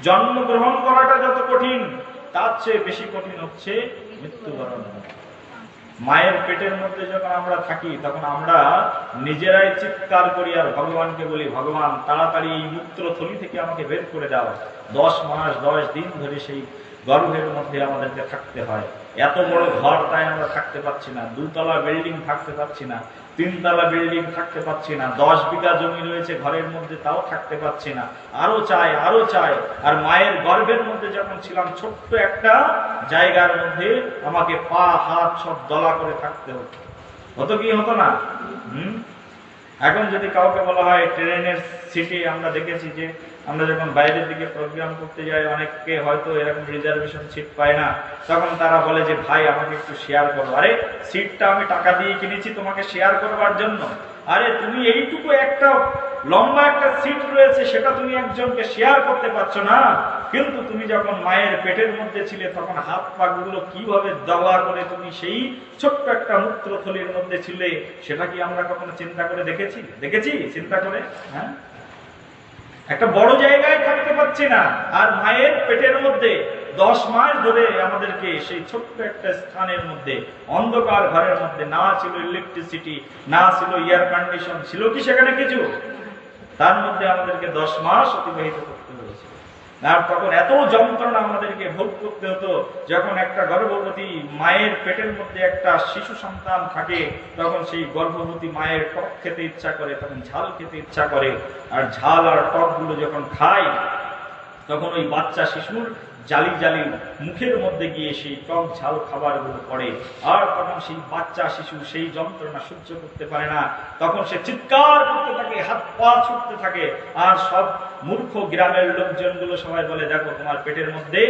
জন্মগ্রহণ করাটা যত কঠিন, তার চেয়ে বেশি কঠিন হচ্ছে মৃত্যুবরণ। মায়ের পেটের মধ্যে যখন আমরা থাকি তখন আমরা নিজেরাই চিৎকার করি আর ভগবানকে বলি, ভগবান তাড়াতাড়ি এই মূত্রথলি থেকে আমাকে বের করে দাও। 10 মাস 10 দিন ধরে সেই গর্ভের মধ্যে আমাদেরকে থাকতে হয়। এত বড় ঘর তাই আমরা থাকতে পারছি না, 2 তলা বিল্ডিং থাকতে পারছি না, 3 তলা বিল্ডিং থাকতে পারছি না, 10 বিঘা জমি রয়েছে ঘরের মধ্যে তাও থাকতে পারছি না, আরো চাই আরো চাই। আর মায়ের গর্ভের মধ্যে যখন ছিলাম ছোট্ট একটা জায়গার মধ্যে আমাকে পা হাত সব দলা করে থাকতে হতো। হতো কি হতো না? এখন যদি কাউকে বলা হয় ট্রেনের সিটে, আমরা দেখেছি যে আমরা যখন বাইরের দিকে প্রোগ্রাম করতে যাই অনেককে হয়তো এরকম রিজার্ভেশন সিট পায় না, তখন তারা বলে যে ভাই আমাকে একটু শেয়ার করো। আরে সিটটা আমি টাকা দিয়ে কিনেছি তোমাকে শেয়ার করবার জন্য। আরে তুমি এইটুকু একটা লম্বা একটা সিট রয়েছে সেটা তুমি একজনকে শেয়ার করতে পারছো না, কিন্তু তুমি যখন মায়ের পেটের মধ্যে ছিলে তখন হাত পা গুলো কিভাবে দলা করে তুমি সেই ছোট্ট একটা মূত্রথলির মধ্যে ছিলে, সেটা কি আমরা কখনো চিন্তা করে দেখেছি চিন্তা করে? হ্যাঁ, একটা বড় জায়গায় থাকতে পারছি না, আর মায়ের পেটের মধ্যে 10 মাস ধরে আমাদেরকে সেই ছোট্ট একটা স্থানের মধ্যে, অন্ধকার ঘরের মধ্যে, না ছিল ইলেকট্রিসিটি, না ছিল এয়ার কন্ডিশন, ছিল কি সেখানে কিছু? তার মধ্যে আমাদেরকে 10 মাস অতিবাহিত করতে হয়েছে। আর তখন এত যন্ত্রণা আমাদেরকে ভোগ করতে হতো। যখন একটা গর্ভবতী মায়ের পেটের মধ্যে একটা শিশু সন্তান থাকে, তখন সেই গর্ভবতী মায়ের টক খেতে ইচ্ছা করে, তখন ঝাল খেতে ইচ্ছা করে। আর ঝাল আর টক গুলো যখন খায়, তখন ওই বাচ্চা শিশুর জালি জালি মুখের মধ্যে গিয়ে সেই টক ঝাল খাবারগুলো পড়ে। আর তখন সেই বাচ্চা শিশু সেই যন্ত্রণা সহ্য করতে পারে না, তখন সে চিৎকার করতে থাকে, হাত পা ছুটতে থাকে। আর সব মূর্খ গ্রামের লোকজনগুলো সবাই বলে, দেখো তোমার পেটের মধ্যে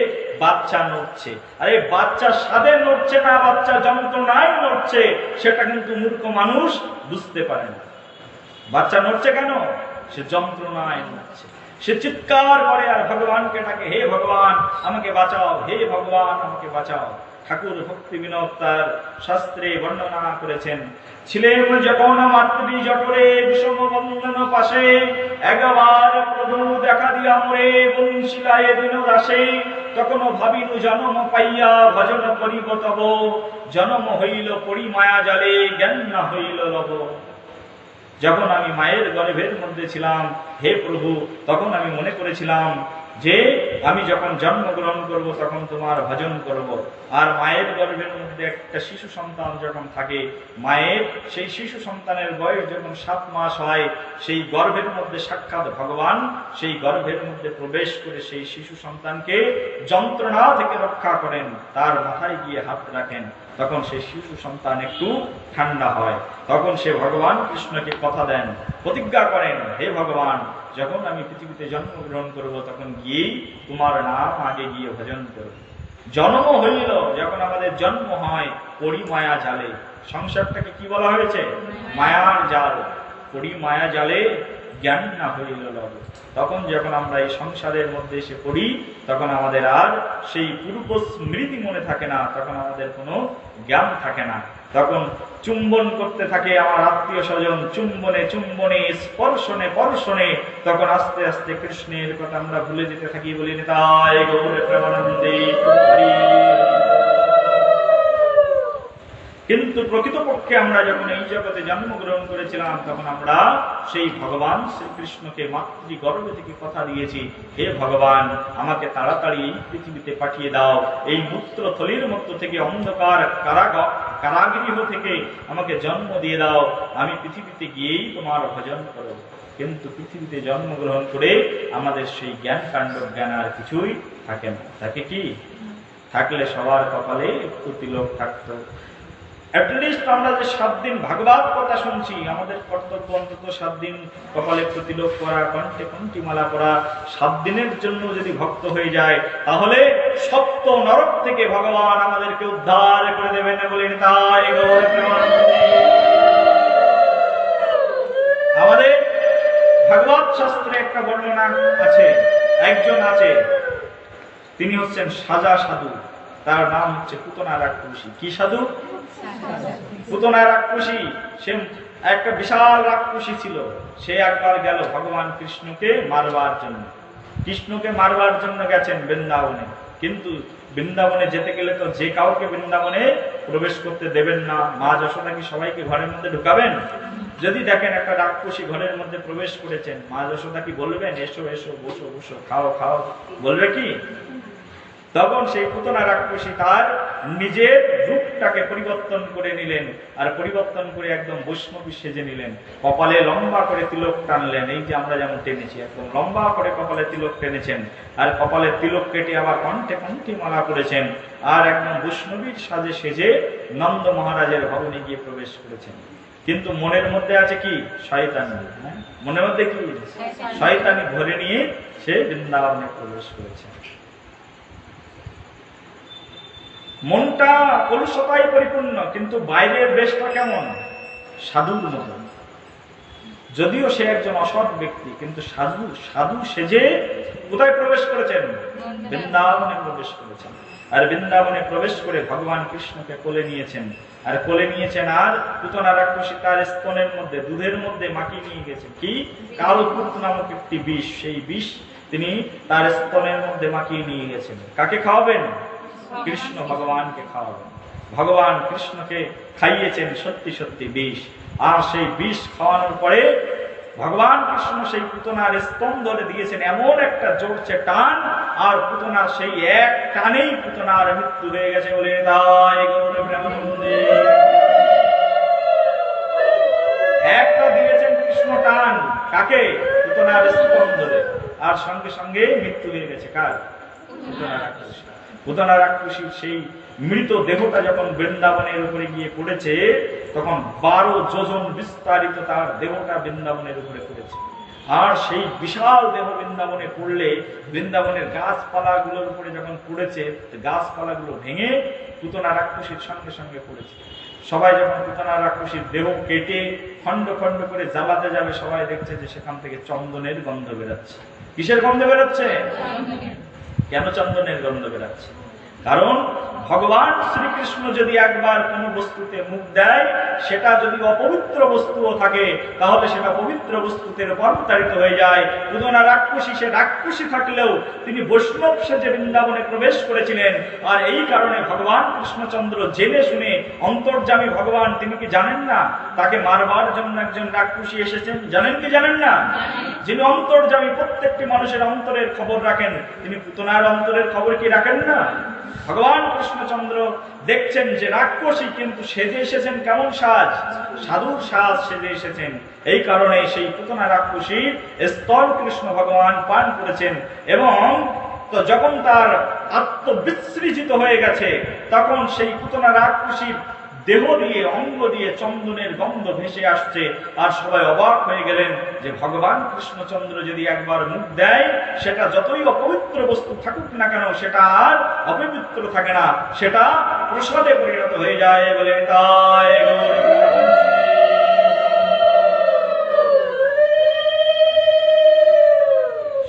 বাচ্চা নড়ছে। আরে বাচ্চা স্বাদে নড়ছে না, বাচ্চা যন্ত্রণায় নড়ছে, সেটা কিন্তু মূর্খ মানুষ বুঝতে পারে না। বাচ্চা নড়ছে কেন? সে যন্ত্রণায় নড়ছে। সে চিৎকার করে আর ভগবানকে ডাকে, হে ভগবান আমাকে বাঁচাও, হে ভগবান আমাকে বাঁচাও। ঠাকুর ভক্তি বিনোদ তার শাস্ত্রে বর্ণনা করেছেন, ছিলেন যখন মাতৃ জঠরে বিষম বন্ধন পাশে, একবার প্রভু দেখা দিয়া মোরে বংশিলায় দিন দাসে, তখন ভাবিনু জন্ম পাইয়া ভজন করিব তব, জন্ম হইল পরিমায়া জালে জ্ঞান না হইল লব। যখন আমি মায়ের গর্ভের মধ্যে ছিলাম হে প্রভু, তখন আমি মনে করেছিলাম যে আমি যখন জন্মগ্রহণ করব তখন তোমার ভজন করব। আর মায়ের গর্ভের মধ্যে একটা শিশু সন্তান যখন থাকে, মায়ের সেই শিশু সন্তানের বয়স যখন 7 মাস হয়, সেই গর্ভের মধ্যে সাক্ষাৎ ভগবান সেই গর্ভের মধ্যে প্রবেশ করে সেই শিশু সন্তানকে যন্ত্রণা থেকে রক্ষা করেন, তার মাথায় গিয়ে হাত রাখেন। তখন সেই শিশু সন্তান একটু ঠান্ডা হয়। তখন সে ভগবান কৃষ্ণকে কথা দেন, প্রতিজ্ঞা করেন, হে ভগবান যখন আমি পৃথিবীতে জন্মগ্রহণ করব তখন গিয়েই তোমার নাম আগে গিয়ে ভজন করব। জন্ম হইল, যখন আমাদের জন্ম হয় পরিমায়া জালে। সংসারটাকে কি বলা হয়েছে? মায়ার জাল। পরিমায়া জালে জ্ঞান না হইল লব। তখন যখন আমরা এই সংসারের মধ্যে এসে পড়ি, তখন আমাদের আর সেই পূর্ব স্মৃতি মনে থাকে না, তখন আমাদের কোনো জ্ঞান থাকে না। তখন চুম্বন করতে থাকে আমার আত্মীয় স্বজন, চুম্বনে চুম্বনে স্পর্শনে পর্শনে, তখন আস্তে আস্তে কৃষ্ণের কথা আমরা ভুলে যেতে থাকি। বলি নিতাই গৌর প্রেমানন্দে। কিন্তু প্রকৃতপক্ষে আমরা যখন এই জগতে জন্মগ্রহণ করেছিলাম, তখন আমরা সেই ভগবান শ্রীকৃষ্ণকে মাতৃ গর্ভে থেকে কথা দিয়েছি, হে ভগবান আমাকে তাড়াতাড়ি এই পৃথিবীতে পাঠিয়ে দাও, এই মূত্রথলির মধ্য থেকে অন্ধকার কারাগৃহ থেকে আমাকে জন্ম দিয়ে দাও, আমি পৃথিবীতে গিয়েই তোমার ভজন করব। কিন্তু পৃথিবীতে জন্মগ্রহণ করে আমাদের সেই জ্ঞান কাণ্ড জ্ঞান আর কিছুই থাকে না। থাকে কি? থাকলে সবার কপালে একটু তিলক থাকতো। অ্যাটলিস্ট আমরা যে 7 দিন ভাগবত কথা শুনছি, আমাদের কর্তব্য অন্তত 7 দিন কপালে প্রতিলোক করা, কণ্ঠে কণ্ঠিমালা পরা। 7 দিনের জন্য যদি ভক্ত হয়ে যায়, তাহলে সপ্ত নরক থেকে ভগবান আমাদেরকে উদ্ধার করে দেবেন। বলেন তাই গৌর প্রেমানন্দে। আমাদের ভাগবত শাস্ত্রে একটা বর্ণনা আছে, একজন আছে, তিনি হচ্ছেন সাজা সাধু। তার নাম হচ্ছে পুতনা রাক্ষসী। কি সাধু? পুতনা রাক্ষসী। সে একটা বিশাল রাক্ষসী ছিল। সে একবার গেল ভগবান কৃষ্ণকে মারবার জন্য। কৃষ্ণকে মারবার জন্য গেছেন বৃন্দাবনে, কিন্তু বৃন্দাবনে যেতে গেলে তো যে কাউকে বৃন্দাবনে প্রবেশ করতে দেবেন না। মা যশোদা কি সবাইকে ঘরের মধ্যে ঢুকাবেন? যদি দেখেন একটা রাক্ষসী ঘরের মধ্যে প্রবেশ করেছেন, মা যশোদা কি বলবেন এসো এসো, বসো বসো, খাও খাও? বলবে কি? তখন সেই পুতনা রাক্ষসী তার নিজের রূপটাকে পরিবর্তন করে নিলেন, আর পরিবর্তন করে একদম বৈষ্ণবী সেজে নিলেন। কপালে লম্বা করে তিলক টানলেন, এই যে আমরা যেমন টেনেছি, একদম লম্বা করে কপালে তিলক টেনেছেন, আর কপালে তিলক কেটে আবার কণ্ঠে কণ্ঠে মালা করেছেন, আর একদম বৈষ্ণবীর সাজে সেজে নন্দ মহারাজের ভবনে গিয়ে প্রবেশ করেছেন। কিন্তু মনের মধ্যে আছে কি? শয়তানি। মনের মধ্যে কি? শয়তানি ধরে নিয়ে সে বৃন্দাবনে প্রবেশ করেছে। মনটা কলুষতায় পরিপূর্ণ, কিন্তু বাইরের বেশটা কেমন? সাধুর মতো। যদিও সে একজন অসৎ ব্যক্তি, কিন্তু সাধু সাধু সেজে কোথায় প্রবেশ করেছেন? বৃন্দাবনে প্রবেশ করেছেন। আর বৃন্দাবনে প্রবেশ করে ভগবান কৃষ্ণকে কোলে নিয়েছেন। আর কোলে নিয়েছেন, আর পুতনা রাক্ষসী তার স্তনের মধ্যে, দুধের মধ্যে মাখিয়ে নিয়ে গেছেন কি? কালকুট নামক একটি বিষ। সেই বিষ তিনি তার স্তনের মধ্যে মাখিয়ে নিয়ে গেছেন। কাকে খাওয়াবেন? কৃষ্ণ ভগবানকে খাওয়াবেন। ভগবান কৃষ্ণকে খাইয়েছেন সত্যি সত্যি বিষ। আর সেই বিষ খাওয়ানোর পরে ভগবান কৃষ্ণ সেই পুতনার স্তন ধরে দিয়েছেন এমন একটা জোরছে টান, আর পুতনার সেই এক টানেই পুতনার মৃত্যু হয়ে গেছে। বলে তাই একটা দিয়েছেন কৃষ্ণ টান, কাকে? পুতনার স্তন ধরে, আর সঙ্গে সঙ্গে মৃত্যু হয়ে গেছে। কার? পুতনা রাক্ষসী। পুতনা রাক্ষসীর সেই মৃত দেহটা যখন বৃন্দাবনের উপরে গিয়ে পড়েছে, তখন 12 যোজন বিস্তারিত তার দেহটা বৃন্দাবনের উপরে পড়েছে। আর সেই বিশাল দেহ বৃন্দাবনে পড়লে, বৃন্দাবনের গাছপালাগুলোর উপরে যখন পড়েছে, গাছপালাগুলো ভেঙে পুতনা রাক্ষসীর সঙ্গে সঙ্গে পড়েছে। সবাই যখন পুতনা রাক্ষসীর দেহ কেটে খন্ড খন্ড করে জ্বালাতে যাবে, সবাই দেখছে যে সেখান থেকে চন্দনের গন্ধ বেরোচ্ছে। কিসের গন্ধ বেরোচ্ছে? কেন চন্দনের গন্ধ বেরোচ্ছে? কারণ ভগবান শ্রীকৃষ্ণ যদি একবার কোন বস্তুতে মুখ দেয়, সেটা যদি অপবিত্র বস্তুও থাকে, তাহলে সেটা পবিত্র বস্তুতে রূপান্তরিত হয়ে যায়। পুতনা রাক্ষসী, সে রাক্ষসী থাকলেও তিনি বৈষ্ণব সেজে বৃন্দাবনে প্রবেশ করেছিলেন। আর এই কারণে ভগবান কৃষ্ণচন্দ্র জেনে শুনে, অন্তর্যামী ভগবান, তিনি কি জানেন না তাকে মারবার জন্য একজন রাক্ষসী এসেছেন? জানেন কি জানেন না? যিনি অন্তর্যামী, প্রত্যেকটি মানুষের অন্তরের খবর রাখেন, তিনি পুতনার অন্তরের খবর কি রাখেন না? ভগবান কৃষ্ণচন্দ্র দেখছেন যে রাক্ষসী, কিন্তু সেজে এসেছেন কেমন সাজ? সাধুর সাজ সেজে এসেছেন। এই কারণে সেই পুতনা রাক্ষসী স্তন কৃষ্ণ ভগবান পান করেছেন। এবং তো যখন তার আত্মবিসৃজিত হয়ে গেছে, তখন সেই পুতনা রাক্ষসীর দেহ দিয়ে, অঙ্গ দিয়ে চন্দনের গন্ধ ভেসে আসছে। আর সবাই অবাক হয়ে গেলেন যে ভগবান কৃষ্ণচন্দ্র যদি একবার মুখ দেয়, সেটা যতই অপবিত্র বস্তু থাকুক না কেন, সেটা আর অপবিত্র থাকে না, সেটা প্রসাদে পরিণত হয়ে যায়। বলে তাই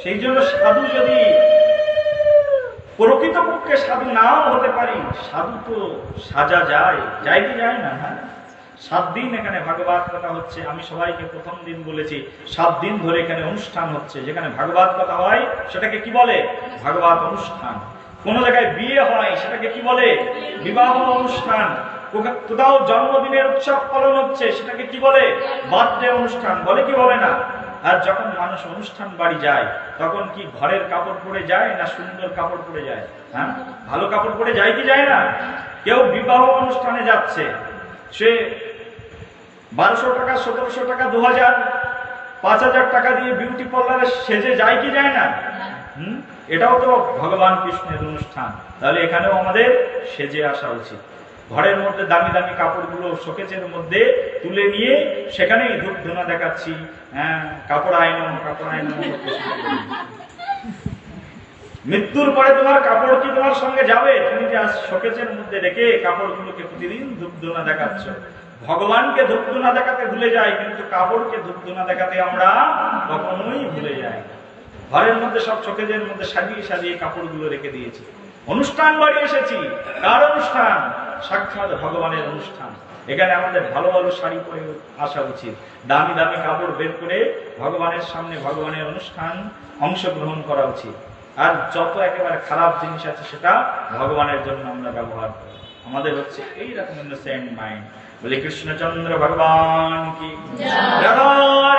সেই জন্য সাধু যদি প্রকৃতপক্ষে সাধু নাও হতে পারি, সাধু তো সাজা যায়, যায় কি যায় না? হ্যাঁ, 7 দিন এখানে ভাগবত কথা হচ্ছে। আমি সবাইকে প্রথম দিন বলেছি, 7 দিন ধরে এখানে অনুষ্ঠান হচ্ছে। যেখানে ভাগবত কথা হয় সেটাকে কি বলে? ভাগবত অনুষ্ঠান। কোন জায়গায় বিয়ে হয় সেটাকে কি বলে? বিবাহ অনুষ্ঠান। কোথাও জন্মদিনের উৎসব পালন হচ্ছে সেটাকে কি বলে? বার্থডে অনুষ্ঠান। বলে কি বলে না? আর যখন মানুষ অনুষ্ঠান বাড়ি যায়, তখন কি ঘরের কাপড় পরে যায় না সুন্দর কাপড় পরে যায়? হ্যাঁ, ভালো কাপড় পরে যায় কি যায় না? কেউ বিবাহ অনুষ্ঠানে যাচ্ছে, সে 1200 টাকা, 1700 টাকা, 2000, 5000 টাকা দিয়ে বিউটি পার্লারে সেজে যায় কি যায় না? এটাও তো ভগবান কৃষ্ণের অনুষ্ঠান। তাহলে এখানেও আমাদের সেজে আসা উচিত। ঘরের মধ্যে দামি দামি কাপড়গুলো শোকেজের মধ্যে তুলে নিয়ে সেখানেই ধূপ ধুনা দেখাচ্ছি, হ্যাঁ, কাপড় আইনো। মৃত্যুর পরে তোমার কাপড় কি তোমার সঙ্গে যাবে? তুমি যে আজ শোকেজের মধ্যে রেখে কাপড়গুলোকে প্রতিদিন ধূপ ধুনা দেখাচ্ছ। ভগবানকে ধূপ ধুনা দেখাতে ভুলে যায়, কিন্তু কাপড়কে ধূপ ধুনা দেখাতে আমরা কখনোই ভুলে যাই। ঘরের মধ্যে সব শোকেজের মধ্যে সাজিয়ে সাজিয়ে কাপড়গুলো রেখে দিয়েছি। অনুষ্ঠান বাড়ি এসেছি, কার অনুষ্ঠান? সাক্ষাৎ ভগবানের অনুষ্ঠান। এখানে আমাদের ভালো ভালো শাড়ি পরে আসা উচিত, দামি দামি কাপড় বের করে ভগবানের সামনে ভগবানের অনুষ্ঠান অংশগ্রহণ করা উচিত। আর যত একেবারে খারাপ জিনিস আছে সেটা ভগবানের জন্য আমরা ব্যবহার করি। আমাদের হচ্ছে এইরকম ইনোসেন্ট মাইন্ড। বলে কৃষ্ণচন্দ্র ভগবান কি, রাধা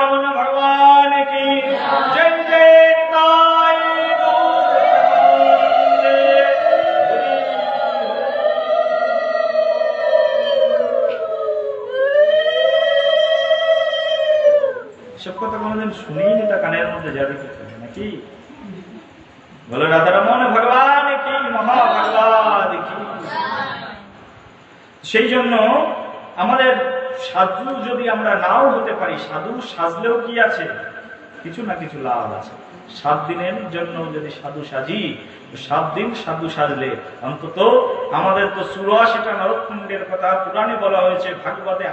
রমণ ভগবান কি জয় জয়। সব কথা কোনোদিন শুনিনি, তা কানের মধ্যে যাবে নাকি? বলো রাধারমণ ভগবান কি, মহাভগবান কি। সেই জন্য আমাদের সাধু যদি আমরা নাও হতে পারি, সাধু সাজলেও কি আছে? কিছু না কিছু লাভ আছে। 7 দিনের জন্য যদি সাধু সাজি, 7 দিন সাধু সাজলে অন্তত আমাদের তো 84টা নরকখণ্ডের কথা পুরাণে বলা হয়েছে, ভাগবতে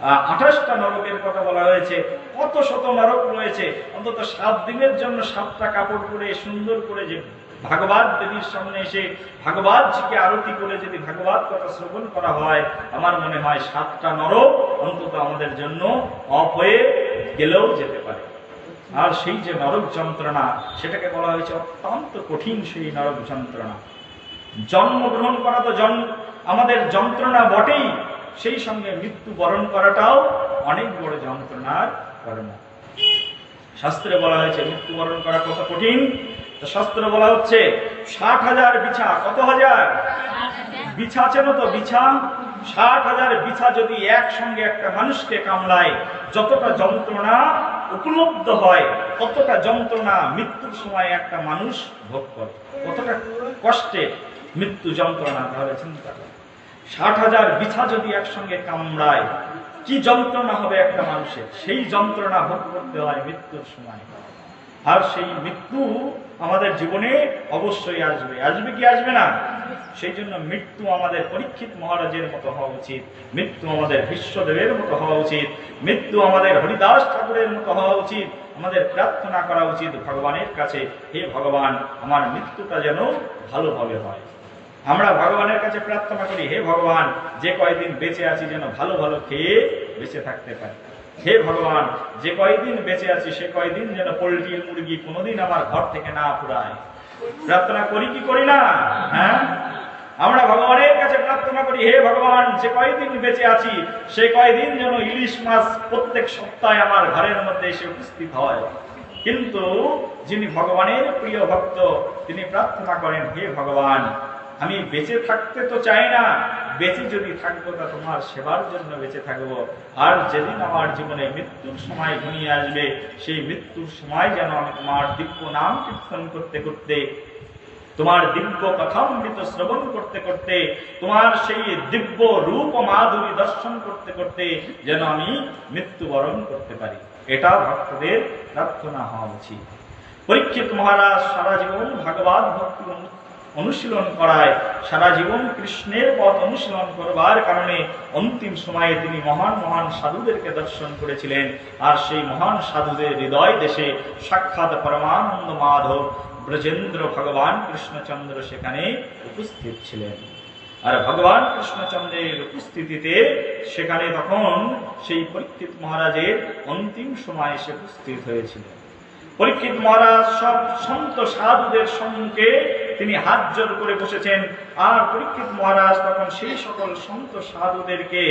28টা নরকের কথা বলা হয়েছে। কত শত নরক রয়েছে। অন্তত 7 দিনের জন্য 7টা কাপড় পরে সুন্দর করে যে ভাগবত দেবীর সামনে এসে ভাগবতজিকে আরতি করে যদি ভাগবত কথা শ্রবণ করা হয়, আমার মনে হয় 7টা নরক অন্তত আমাদের জন্য অফ হয়ে গেলেও যেতে পারে। আর সেই যে নরক যন্ত্রণা, সেটাকে বলা হয়েছে অত্যন্ত কঠিন সেই নরক যন্ত্রণা। জন্মগ্রহণ করা তো আমাদের যন্ত্রণা বটেই, সেই সঙ্গে মৃত্যু বরণ করাটাও অনেক বড় যন্ত্রণার কারণ। শাস্ত্রে বলা হয়েছে মৃত্যুবরণ করা কত কঠিন। শাস্ত্রে বলা হচ্ছে 60,000 বিছা। কত হাজার বিছা? চেনো তো বিছা? 60,000 বিছা যদি একসঙ্গে একটা মানুষকে কামড়ায়, যতটা যন্ত্রণা উপলব্ধ হয় ততটা যন্ত্রণা মৃত্যুর সময় একটা মানুষ ভোগ করে। কতটা কষ্টে মৃত্যু যন্ত্রণা, তাহলে চিন্তা করে 60,000 বিছা যদি একসঙ্গে কামড়ায় কি যন্ত্রণা হবে একটা মানুষের। সেই যন্ত্রণা ভোগ করতে হয় মৃত্যুর সময়। আর সেই মৃত্যু আমাদের জীবনে অবশ্যই আসবে। আসবে কি আসবে না? সেই জন্য মৃত্যু আমাদের পরীক্ষিত মহারাজের মতো হওয়া উচিত, মৃত্যু আমাদের বিশ্বদেবের মতো হওয়া উচিত, মৃত্যু আমাদের হরিদাস ঠাকুরের মতো হওয়া উচিত। আমাদের প্রার্থনা করা উচিত ভগবানের কাছে, হে ভগবান আমার মৃত্যুটা যেন ভালোভাবে হয়। আমরা ভগবানের কাছে প্রার্থনা করি, হে ভগবান যে কয়দিন বেঁচে আছি যেন ভালো ভালো খেয়ে বেঁচে থাকতে পারি। হে ভগবান যে কয়দিন বেঁচে আছি সে কয়দিন যেন পোল্ট্রি মুরগি কোনোদিন আমার ঘর থেকে না ফুরায়। প্রার্থনা করি কি করি না? হ্যাঁ, আমরা ভগবানের কাছে প্রার্থনা করি, হে ভগবান যে কয়দিন বেঁচে আছি সে কয়দিন যেন ইলিশ মাছ প্রত্যেক সপ্তাহে আমার ঘরের মধ্যে এসে উপস্থিত হয়। কিন্তু যিনি ভগবানের প্রিয় ভক্ত তিনি প্রার্থনা করেন, হে ভগবান আমি বেঁচে থাকতে তো চাই না, বেঁচে যদি থাকবো তা তোমার সেবার জন্য বেঁচে থাকবো। আর যেদিন আমার জীবনে মৃত্যুর সময় ঘনিয়ে আসবে সেই মৃত্যুর সময় যেন আমি তোমার দিব্য নাম কীর্তন করতে করতে, তোমার দিব্য কথামৃত শ্রবণ করতে করতে, তোমার সেই দিব্য রূপ মাধুরী দর্শন করতে করতে যেন আমি মৃত্যুবরণ করতে পারি। এটা ভক্তদের প্রার্থনা হওয়া উচিত। পরীক্ষিত মহারাজ সারা জীবন ভাগবত ভক্তি অনুশীলন করায়, সারা জীবন কৃষ্ণের পথ অনুশীলন করবার কারণে অন্তিম সময়ে তিনি মহান মহান সাধুদেরকে দর্শন করেছিলেন। আর সেই মহান সাধুদের হৃদয় দেশে সাক্ষাৎ পরমানন্দ মাধব ব্রজেন্দ্র ভগবান কৃষ্ণচন্দ্র সেখানে উপস্থিত ছিলেন। আর ভগবান কৃষ্ণচন্দ্রের উপস্থিতিতে সেখানে তখন সেই পরীক্ষিত মহারাজের অন্তিম সময় এসে উপস্থিত হয়েছিলেন। পরীক্ষিত মহারাজ সব সন্ত সাধুদের সম্মুখে তিনি হাত জোড় করে বসেছেন। আর পরীক্ষিত মহারাজ তখন সেই সকল সন্ত সাধুদেরকে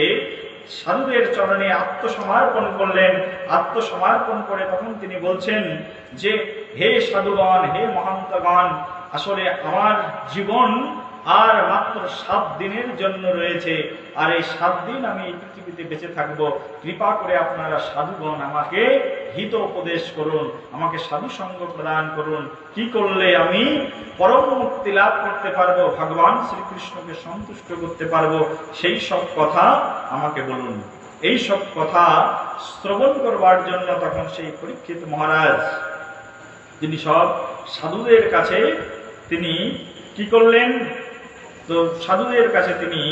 সাধুদের চরণে আত্মসমর্পণ করলেন। আত্মসমর্পণ করে তখন তিনি বলছেন যে হে সাধুগণ, হে মহান্তগণ, আসলে আমার জীবন আর মাত্র 7 দিনের জন্য রয়েছে। আর এই 7 দিন আমি এই পৃথিবীতে বেঁচে থাকবো। কৃপা করে আপনারা সাধুগণ আমাকে হিত উপদেশ করুন, আমাকে সাধু সঙ্গ প্রদান করুন। কি করলে আমি পরম মুক্তি লাভ করতে পারবো, ভগবান শ্রীকৃষ্ণকে সন্তুষ্ট করতে পারবো, সেই সব কথা আমাকে বলুন। এই সব কথা শ্রবণ করবার জন্য তখন সেই পরীক্ষিত মহারাজ তিনি সব সাধুদের কাছে তিনি কি করলেন, তো সাধুদের কাছে তিনি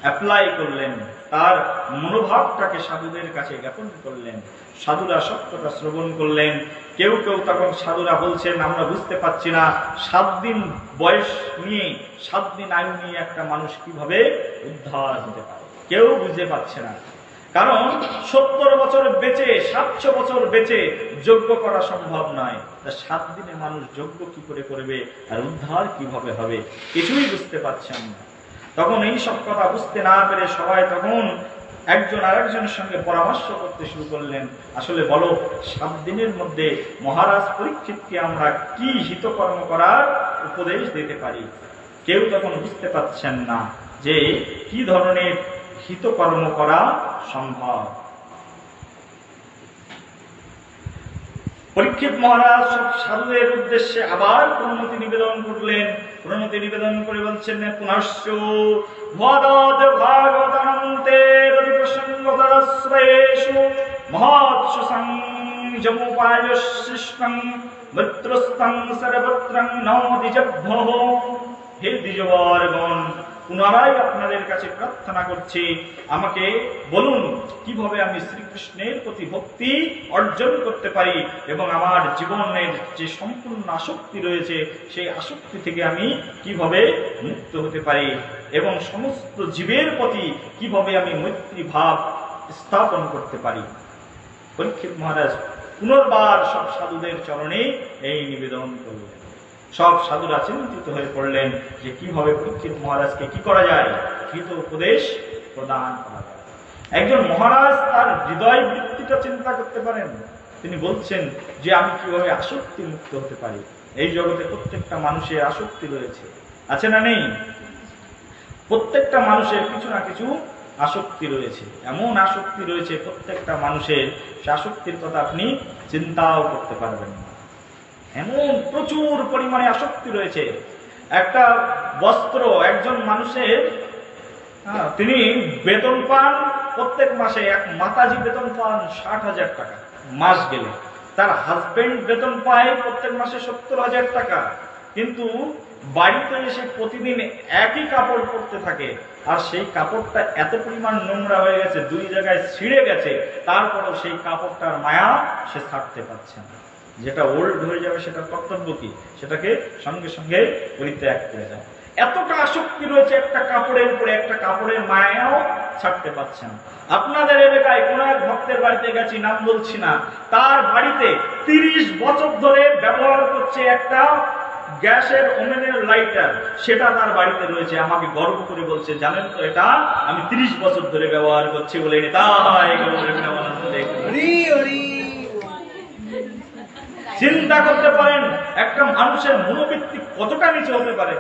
অ্যাপ্লাই করলেন, তার মনোভাবটাকে সাধুদের কাছে জ্ঞাপন করলেন। সাধুরা সত্যটা শ্রবণ করলেন। কেউ কেউ তখন সাধুরা বলছেন আমরা বুঝতে পারছি না 7 দিন বয়স নিয়ে 7 দিন আয়ু নিয়ে একটা মানুষ কিভাবে উদ্ধার হতে পারে, কেউ বুঝতে পারছে না। কারণ 70 বছর বেঁচে 700 বছর বেঁচে যজ্ঞ করা সম্ভব নয়। তা 7 দিনে মানুষ যজ্ঞ কি করে করবে আর উদ্ধার কিভাবে হবে, কিছুই বুঝতে পারছেন না। তখন এই সব কথা বুঝতে না পেরে সবাই তখন একজন আরেকজনের সঙ্গে পরামর্শ করতে শুরু করলেন। আসলে বলো 7 দিনের মধ্যে মহারাজ পরীক্ষিতকে আমরা কি হিতকর্ম করার উপদেশ দিতে পারি। কেউ তখন বুঝতে পারছেন না যে কি ধরনের হিতকর্ম করা সম্ভব। পরীক্ষিত মহারাজ সব সাধুদের উদ্দেশ্যে আবার প্রণতি নিবেদন করলেন। প্রণতি নিবেদন করে বলছেন পুনশ্চ ভদদ ভাগবতান্তে রবি প্রসঙ্গতরশ্রেষু মহৎসু সংযমোপায়সৃষ্টং মিত্রস্তং সর্বত্রং ন দ্বিজভ্যঃ। হে দ্বিজবরগণ, পুনরায় আপনাদের কাছে প্রার্থনা করছি, আমাকে বলুন কিভাবে আমি শ্রীকৃষ্ণের প্রতি ভক্তি অর্জন করতে পারি এবং আমার জীবনের যে সম্পূর্ণ আসক্তি রয়েছে সেই আসক্তি থেকে আমি কিভাবে মুক্ত হতে পারি এবং সমস্ত জীবের প্রতি কিভাবে আমি মৈত্রী ভাব স্থাপন করতে পারি। পরীক্ষিত মহারাজ পুনর্বার সব সাধুদের চরণে এই নিবেদন করলেন। সব সাধুরা চিন্তিত হয়ে পড়লেন যে কিভাবে পরীক্ষিত মহারাজকে কি করা যায়, কৃত উপদেশ প্রদান করা যায়। একজন মহারাজ তার হৃদয় বৃত্তিটা চিন্তা করতে পারেন। তিনি বলছেন যে আমি কিভাবে আসক্তি মুক্ত হতে পারি। এই জগতে প্রত্যেকটা মানুষের আসক্তি রয়েছে, আছে না নেই? প্রত্যেকটা মানুষের কিছু না কিছু আসক্তি রয়েছে, এমন আসক্তি রয়েছে প্রত্যেকটা মানুষের, সে আসক্তির কথা আপনি চিন্তাও করতে পারবেন না। এমন প্রচুর পরিমাণে আসক্তি রয়েছে। একটা বস্ত্র একজন মানুষের, তিনি বেতন পান প্রত্যেক মাসে, এক মাতাজি বেতন পান 60,000 টাকা মাস গেলে, তার হাজবেন্ড বেতন পায় প্রত্যেক মাসে 70,000 টাকা, কিন্তু বাড়িতে এসে প্রতিদিন একই কাপড় পরতে থাকে, আর সেই কাপড়টা এত পরিমাণ নোংরা হয়ে গেছে, 2 জায়গায় ছিঁড়ে গেছে, তারপরেও সেই কাপড়টার মায়া সে ছাড়তে পারছে না। যেটা ওল্ড হয়ে যাবে সেটার কর্তব্য কি? সেটাকে সঙ্গে সঙ্গে পরিত্যাগ করে যায়। এতটা আসক্তি রয়েছে একটা কাপড়ের উপরে, একটা কাপড়ের মায়াও ছাড়তে পারছে না। আপনাদের এলাকায় কোন এক ভক্তের বাড়িতে গেছি, নাম বলছি না, তার বাড়িতে 30 বছর ধরে ব্যবহার করছে একটা গ্যাসের ওভেনের লাইটার, সেটা তার বাড়িতে রয়েছে। আমাকে গর্ব করে বলছে, জানেন তো এটা আমি 30 বছর ধরে ব্যবহার করছি বলে। চিন্তা করতে পারেন একটা মানুষের মনোবৃত্তি কতটা নিচে হতে পারে।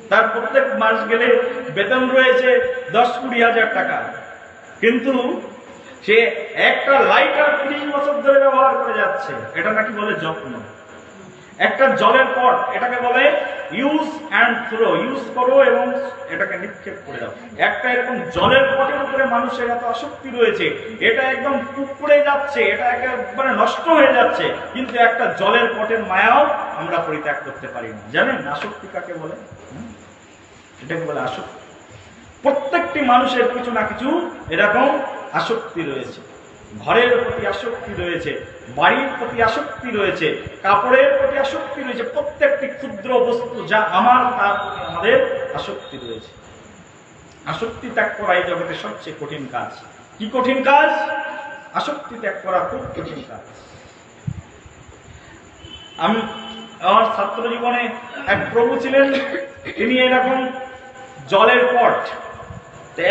তার প্রত্যেক মাস গেলে বেতন রয়েছে 10-20 হাজার টাকা, কিন্তু সে একটা লাইটার 30 বছর ধরে ব্যবহার করে যাচ্ছে। এটা নাকি বলে যত্ন। একটা জলের পট, এটাকে বলে ইউজ অ্যান্ড থ্রো, ইউজ করো এবং এটাকে নিক্ষেপ করে দাও। একটা এরকম জলের পটের উপরে মানুষের এত আসক্তি রয়েছে, এটা একদম পুকুরে যাচ্ছে, এটা একেবারে নষ্ট হয়ে যাচ্ছে, কিন্তু একটা জলের পটের মায়াও আমরা পরিত্যাগ করতে পারি না। জানেন আসক্তি কাকে বলে? এটাকে বলে আসক্তি। প্রত্যেকটি মানুষের কিছু না কিছু এরকম আসক্তি রয়েছে। ঘরের প্রতি আসক্তি রয়েছে, বাড়ির প্রতি আসক্তি রয়েছে, কাপড়ের প্রতি আসক্তি রয়েছে, প্রত্যেকটি ক্ষুদ্র বস্তু যা আমার তার প্রতি আমাদের আসক্তি রয়েছে। আসক্তি ত্যাগ করা এই জগতে সবচেয়ে কঠিন কাজ। কি কঠিন কাজ? আসক্তি ত্যাগ করা খুব কঠিন কাজ। আমি আমার ছাত্র জীবনে এক প্রভু ছিলেন, তিনি এরকম জলের পট,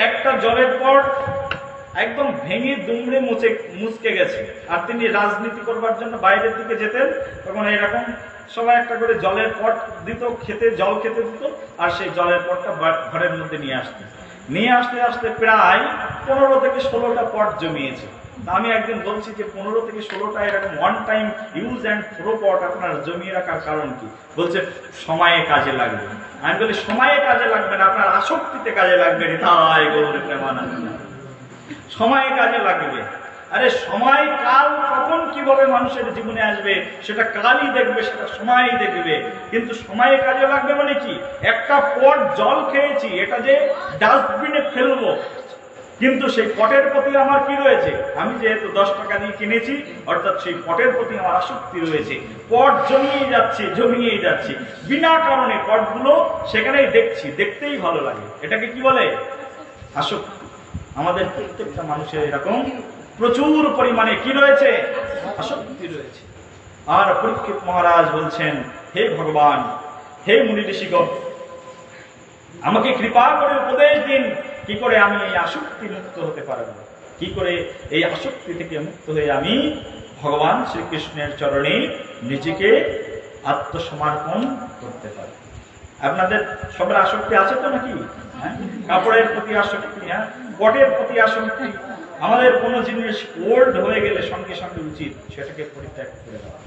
একটা জলের পট একদম ভেঙে দুমড়ে মুচকে গেছে, আর তিনি রাজনীতি করবার জন্য বাইরের দিকে যেতেন, তখন এরকম সবাই একটা করে জলের পট দিত, জল খেতে দিত, আর সেই জলের পটটা ঘরের মধ্যে নিয়ে আসতে আসতে প্রায় 15 থেকে 16টা পট জমিয়েছে। আমি একদিন বলছি যে 15 থেকে 16টা এরকম one time use and throw pot আপনার জমিয়ে রাখার কারণ কি? বলছে সময়ে কাজে লাগবে। আমি বলি সময়ে কাজে লাগবে না, আপনার আসক্তিতে কাজে লাগবে। তাই গৌরে প্রেমানন্দ, সময়ে কাজে লাগবে। আরে সময় কাল কখন কিভাবে মানুষের জীবনে আসবে সেটা কালই দেখবে, সেটা সময়ই দেখবে, কিন্তু সময়ে কাজে লাগবে মানে কি? একটা পট জল খেয়েছি, এটা যে ডাস্টবিনে ফেলবো, কিন্তু সেই পটের প্রতি আমার কি রয়েছে? আমি যেহেতু 10 টাকা দিয়ে কিনেছি, অর্থাৎ সেই পটের প্রতি আমার আসক্তি রয়েছে। পট জমিয়েই যাচ্ছি বিনা কারণে। পটগুলো সেখানেই দেখছি, দেখতেই ভালো লাগে। এটাকে কি বলে? আসক্তি। আমাদের প্রত্যেকটা মানুষের এরকম প্রচুর পরিমাণে কি রয়েছে? আসক্তি রয়েছে। আর পরীক্ষিত মহারাজ বলছেন, হে ভগবান, হে মুনি ঋষিগণ, আমাকে কৃপা করে উপদেশ দিন, কি করে আমি এই আসক্তি মুক্ত হতে পারব, কি করে এই আসক্তি থেকে মুক্ত হয়ে আমি ভগবান শ্রীকৃষ্ণের চরণে নিজেকে আত্মসমর্পণ করতে পারি। আপনাদের সবার আসক্তি আছে তো নাকি? কাপড়ের প্রতি আসক্তি, পটের প্রতি আসক্তি। আমাদের কোনো জিনিস ওল্ড হয়ে গেলে সঙ্গে সঙ্গে উচিত সেটাকে পরিত্যাগ করে দেওয়া।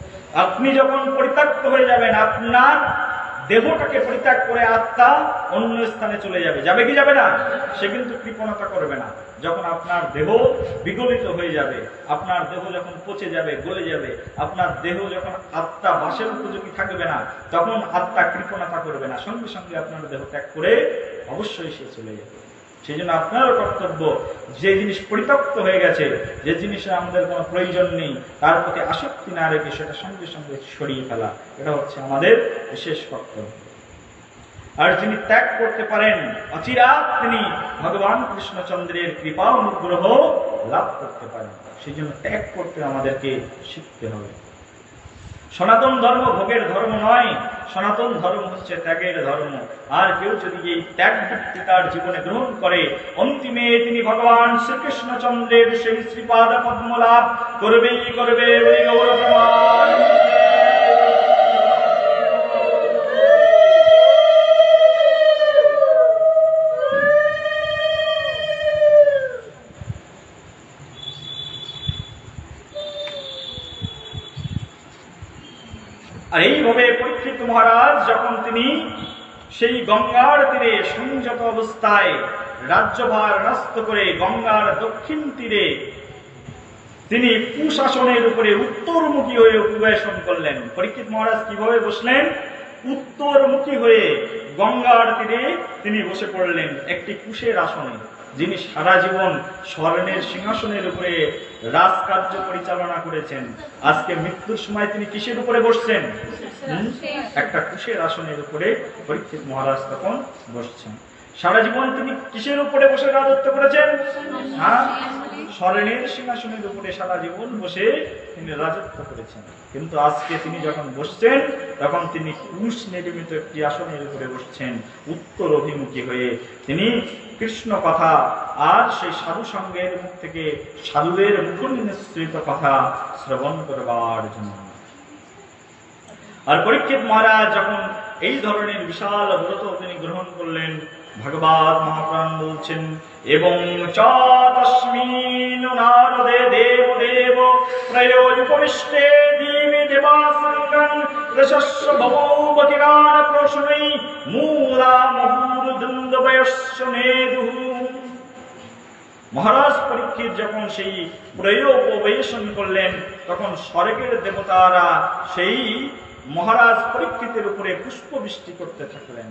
আপনি যখন পরিত্যক্ত হয়ে যাবেন, আপনার দেহটাকে পরিত্যাগ করে আত্মা অন্য স্থানে চলে যাবে, যাবে কি যাবে না? সে কিন্তু কৃপণতা করবে না। যখন আপনার দেহ বিগলিত হয়ে যাবে, আপনার দেহ যখন পচে যাবে, গলে যাবে, আপনার দেহ যখন আত্মা বাসের উপযোগী থাকবে না, তখন আত্মা কৃপণতা করবে না, সঙ্গে সঙ্গে আপনার দেহ ত্যাগ করে অবশ্যই সে চলে যাবে। সেই জন্য আপনারও কর্তব্য, যে জিনিস পরিত্যক্ত হয়ে গেছে, যে জিনিসের আমাদের কোনো প্রয়োজন নেই, তার প্রতি আসক্তি না রেখে সেটা সঙ্গে সঙ্গে সরিয়ে ফেলা, এটা হচ্ছে আমাদের বিশেষ কর্তব্য। আর যিনি ত্যাগ করতে পারেন, অচিরাত তিনি ভগবান কৃষ্ণচন্দ্রের কৃপা অনুগ্রহ লাভ করতে পারেন। সেই জন্য ত্যাগ করতে আমাদেরকে শিখতে হবে। সনাতন ধর্ম ভোগের ধর্ম নয়, সনাতন ধর্ম হচ্ছে ত্যাগের ধর্ম। আর কেউ যদি এই ত্যাগ ভক্তি তার জীবনে গ্রহণ করে, অন্তিমে তিনি ভগবান শ্রীকৃষ্ণচন্দ্রের সেই শ্রীপাদ পদ্ম লাভ করবেই করবে। গৌর প্রমাণ। আর এইভাবে পরীক্ষিত মহারাজ যখন তিনি সেই গঙ্গার তীরে সংযত অবস্থায় রাজ্যভার ন্যস্ত করে গঙ্গার দক্ষিণ তীরে তিনি কুশাসনের উপরে উত্তরমুখী হয়ে উপবেশন করলেন। পরীক্ষিত মহারাজ কিভাবে বসলেন? উত্তরমুখী হয়ে গঙ্গার তীরে তিনি বসে পড়লেন একটি কুশের আসনে। যিনি সারা জীবন স্বর্ণের সিংহাসনের উপরে রাজকার্য পরিচালনা করেছেন, আজকে মৃত্যুর সময় তিনি কিসের উপরে বসছেন? একটা কুশের আসনের উপরে পরীক্ষিত মহারাজ তখন বসছেন। সারা জীবন তিনি কিসের উপরে বসে রাজত্ব করেছেন? স্বর্ণের সিংহাসনের উপরে সারা জীবন বসে তিনি রাজত্ব করেছেন। কিন্তু আজকে তিনি যখন বসছেন, তখন তিনি কুশ নির্মিত একটি আসনের উপরে বসছেন, উত্তর অভিমুখী হয়ে তিনি কৃষ্ণ কথা আর সেই সাধু সঙ্গের মুখ থেকে সাধুদের মুখনিসৃত কথা শ্রবণ করবার জন্য। আর পরীক্ষিত মহারাজ যখন এই ধরনের বিশাল ব্রত তিনি গ্রহণ করলেন, ভগবান মহাপ্রাণ বলছেন, এবং তস্মিন নারদে দেব প্রয়োজপবিষ্টে দিবি দেবাসঙ্গং রসস্য ভবৌবতিরান প্রশ্নৈ মূলা মহুর্দুন্দবয়স্য নেদুঃ। মহারাজ পরীক্ষিত যখন সেই প্রয়োগবেশন করলেন, তখন স্বর্গের দেবতারা সেই মহারাজ পরীক্ষিতের উপরে পুষ্পবৃষ্টি করতে থাকলেন।